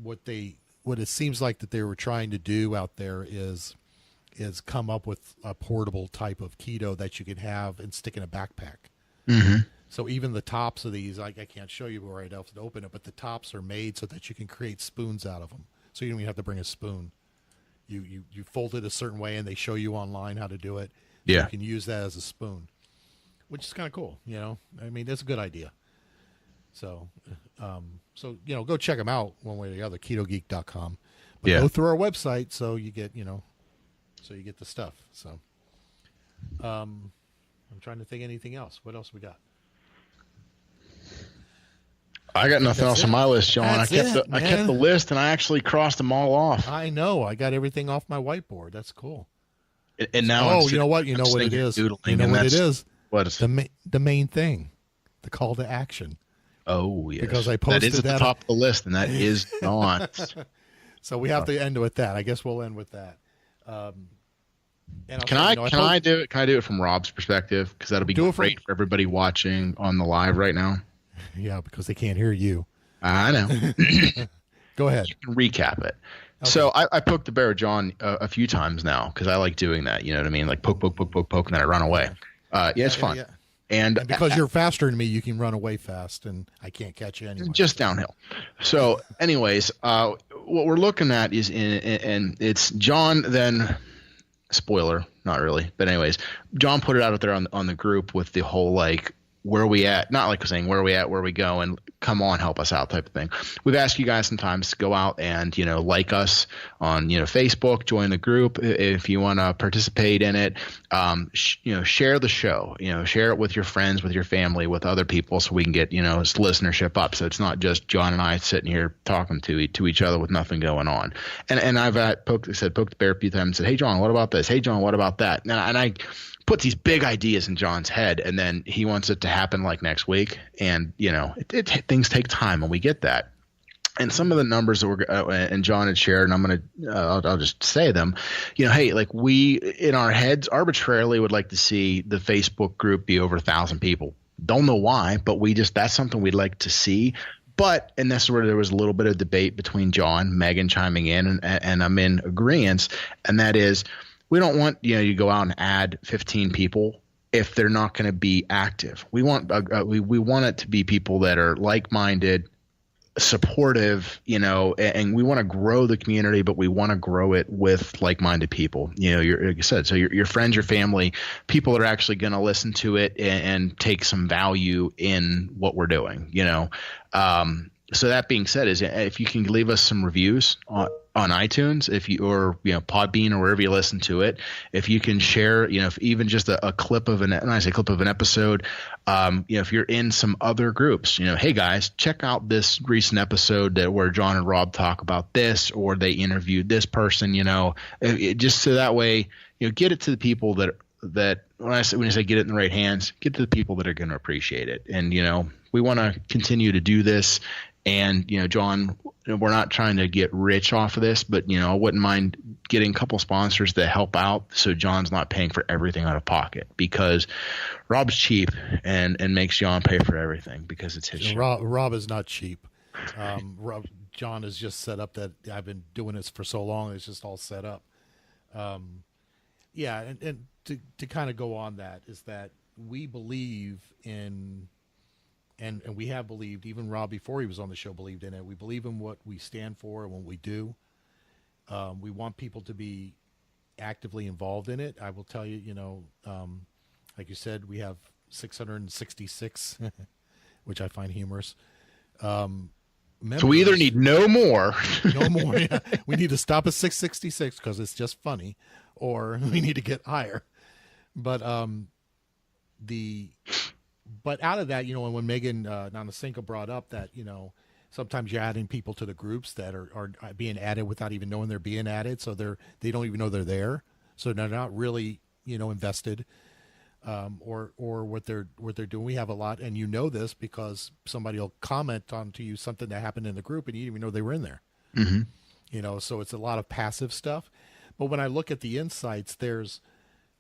What it seems like that they were trying to do out there is come up with a portable type of keto that you can have and stick in a backpack. Mm-hmm. So even the tops of these, I can't show you where I'd have to open it, but the tops are made so that you can create spoons out of them. So you don't even have to bring a spoon. You fold it a certain way, and they show you online how to do it. Yeah. You can use that as a spoon, which is kind of cool. It's a good idea. So go check them out one way or the other, ketogeek.com. But go through our website so you get, so you get the stuff. So I'm trying to think anything else. What else we got? I got nothing else on my list, John. I kept the list, and I actually crossed them all off. I know. I got everything off my whiteboard. That's cool. And now, you know what? You know what it is. You know what it is. What is the main thing? The call to action. Oh yes, because I posted that is at the top of the list, and that is on. So we have to end with that. I guess we'll end with that. Can I do it? Can I do it from Rob's perspective? Because that'll be great for everybody watching on the live right now. Yeah, because they can't hear you. I know. Go ahead. You can recap it. Okay. So I poked the bear with John a few times now because I like doing that. You know what I mean? Like poke, and then I run away. It's fun. Yeah. And because you're faster than me, you can run away fast, and I can't catch you anyway. Just downhill. So, anyways, what we're looking at is and it's John. Then, spoiler, not really, but anyways, John put it out there on the group with the whole like, where are we at? Not like saying where are we at, where are we going? Come on, help us out type of thing. We've asked you guys sometimes to go out and, like us on, Facebook, join the group. If you want to participate in it, share the show, share it with your friends, with your family, with other people so we can get, listenership up. So it's not just John and I sitting here talking to each other with nothing going on. And I've poked the bear a few times and said, hey, John, what about this? Hey, John, what about that? And I puts these big ideas in John's head, and then he wants it to happen like next week. And, things take time, and we get that. And some of the numbers that and John had shared, and I'm going to, I'll just say them, hey, like we in our heads arbitrarily would like to see the Facebook group be over 1,000 people. Don't know why, but that's something we'd like to see. But, and this is where there was a little bit of debate between John, Megan chiming in, and I'm in agreement. And that is, we don't want you go out and add 15 people if they're not going to be active. We want we want it to be people that are like-minded, supportive, and we want to grow the community, but we want to grow it with like-minded people. Like I said, so your friends, your family, people that are actually going to listen to it and take some value in what we're doing. So that being said, is if you can leave us some reviews on iTunes, or Podbean or wherever you listen to it, if you can share, if even just a clip of an episode, if you're in some other groups, hey guys, check out this recent episode where John and Rob talk about this, or they interviewed this person, just so that way, get it to the people that when I say get it in the right hands, get to the people that are going to appreciate it. And, we want to continue to do this. And, John, we're not trying to get rich off of this, but, I wouldn't mind getting a couple sponsors that help out so John's not paying for everything out of pocket, because Rob's cheap and makes John pay for everything because it's his show. Rob is not cheap. John is just set up that I've been doing this for so long. It's just all set up. Yeah. And to kind of go on that is that we believe in, and we have believed, even Rob before he was on the show believed in it. We believe in what we stand for and what we do. We want people to be actively involved in it. I will tell you, like you said, we have 666, which I find humorous. So we either need no more. No more. Yeah. We need to stop at 666 because it's just funny, or we need to get higher. But but out of that, and when Megan Nanasinka brought up that, sometimes you're adding people to the groups that are being added without even knowing they're being added. So they don't even know they're there. So they're not really, invested, or what they're doing. We have a lot, and this because somebody will comment onto you something that happened in the group and you didn't even know they were in there. Mm-hmm. So it's a lot of passive stuff. But when I look at the insights, there's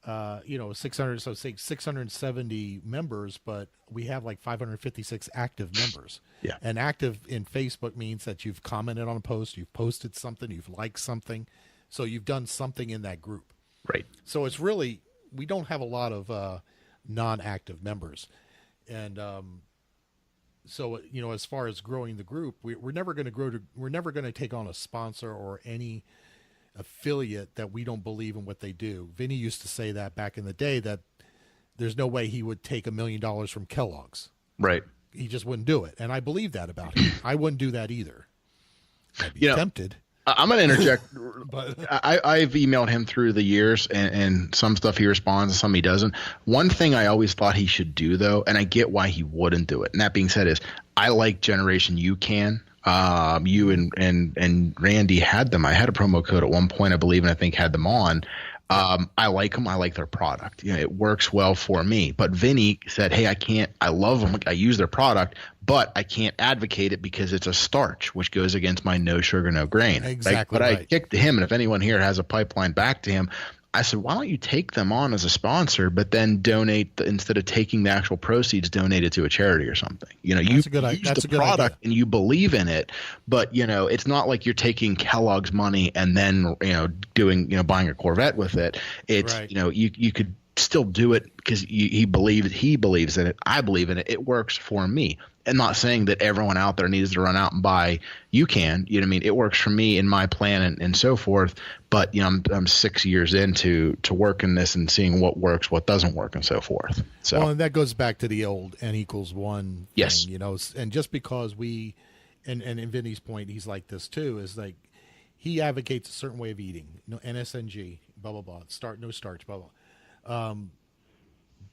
600, so say 670 members, but we have like 556 active members. Yeah. And active in Facebook means that you've commented on a post, you've posted something, you've liked something. So you've done something in that group. Right. So it's really, we don't have a lot of non-active members. And so, as far as growing the group, we're never going to take on a sponsor or any affiliate that we don't believe in what they do. Vinny used to say that back in the day, that there's no way he would take $1 million from Kellogg's. Right. He just wouldn't do it. And I believe that about him. I wouldn't do that either. I'd be tempted. I'm going to interject. But I've emailed him through the years, and some stuff he responds and some he doesn't. One thing I always thought he should do, though, and I get why he wouldn't do it, and that being said, is I like Generation You Can. You and Randy had them. I had a promo code at one point, I believe, and I think had them on. I like them. I like their product. It works well for me. But Vinny said, hey, I love them. I use their product, but I can't advocate it because it's a starch, which goes against my no sugar, no grain. Exactly. But I kicked to him. And if anyone here has a pipeline back to him, I said, why don't you take them on as a sponsor, but then donate instead of taking the actual proceeds, donate it to a charity or something. You use the product and you believe in it, but it's not like you're taking Kellogg's money and then buying a Corvette with it. It's right. You could still do it because he believes in it. I believe in it. It works for me. I'm not saying that everyone out there needs to run out and buy. You can, it works for me in my plan and so forth. But I'm 6 years into working this and seeing what works, what doesn't work, and so forth. So, well, and that goes back to the old N=1 yes thing, and just because we, and in Vinny's point, he's like this too, is like he advocates a certain way of eating, NSNG, blah blah blah, no starch, blah blah.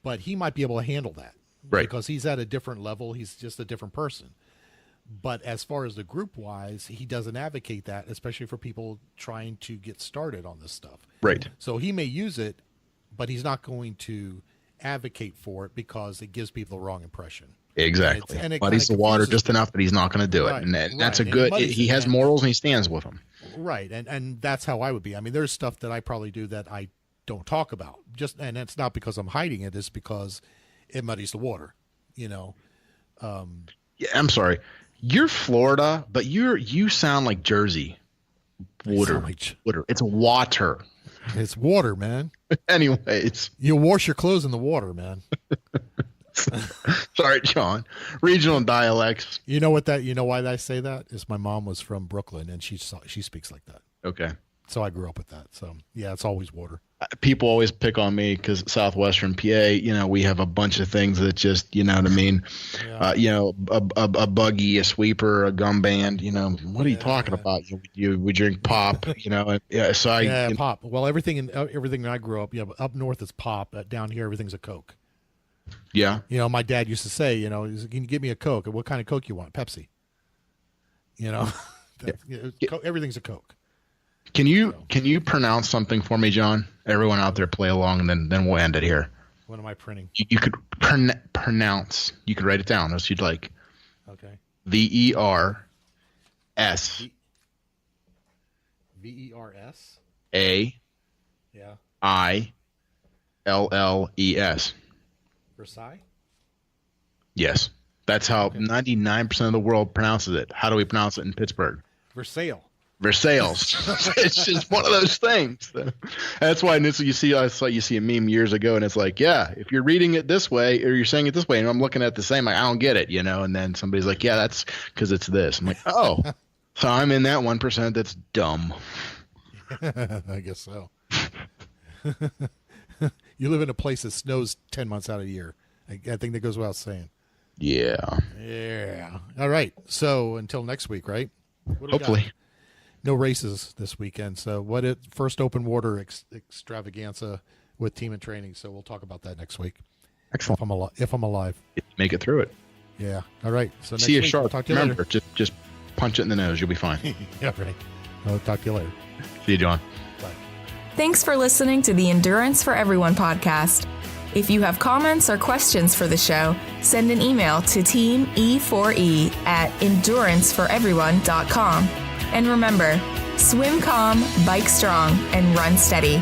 But he might be able to handle that. Right. Because he's at a different level. He's just a different person. But as far as the group wise, he doesn't advocate that, especially for people trying to get started on this stuff. Right. So he may use it, but he's not going to advocate for it because it gives people the wrong impression. Exactly. And it muddies the water just enough that he's not going to do it. Right, and that's a good, he has morals and he stands with them. Right. And that's how I would be. I mean, there's stuff that I probably do that I don't talk about. And it's not because I'm hiding it. It's because it muddies the water, Yeah, I'm sorry. You're Florida, but you sound like Jersey. Water. It's water. It's water, man. Anyways. You wash your clothes in the water, man. Sorry, John. Regional dialects. You know why I say that? Is my mom was from Brooklyn and she speaks like that. Okay. So I grew up with that. So yeah, it's always water. People always pick on me because Southwestern PA, we have a bunch of things that just, you know what I mean? Yeah. A buggy, a sweeper, a gum band, what are you talking about? We drink pop, and, pop. Well, everything I grew up, up north is pop. Down here, everything's a Coke. Yeah. My dad used to say, can you get me a Coke? What kind of Coke you want? Pepsi. Everything's a Coke. Can you pronounce something for me, John? Everyone out there, play along, and then we'll end it here. What am I printing? You could pronounce. You could write it down as you'd like. Okay. VERS. VERS. A. Yeah. ILLES. Versailles. Yes, that's how 99% of the world pronounces it. How do we pronounce it in Pittsburgh? Versailles. It's just one of those things. That's why I saw you see a meme years ago, and it's like, yeah, if you're reading it this way or you're saying it this way, and I'm looking at the same, like, I don't get it, and then somebody's like, yeah, that's because it's this. I'm like, oh, so I'm in that 1% that's dumb. I guess so. You live in a place that snows 10 months out of the year. I think that goes without saying. Yeah. Yeah. All right. So until next week, right? Hopefully. No races this weekend. So first open water extravaganza with team and training. So we'll talk about that next week. Excellent. If I'm alive. Make it through it. Yeah. All right. So next see a week, shark. We'll talk to you Remember, later. just punch it in the nose. You'll be fine. Yeah, right. I'll talk to you later. See you, John. Bye. Thanks for listening to the Endurance for Everyone podcast. If you have comments or questions for the show, send an email to teamE4E at enduranceforeveryone.com. And remember, swim calm, bike strong, and run steady.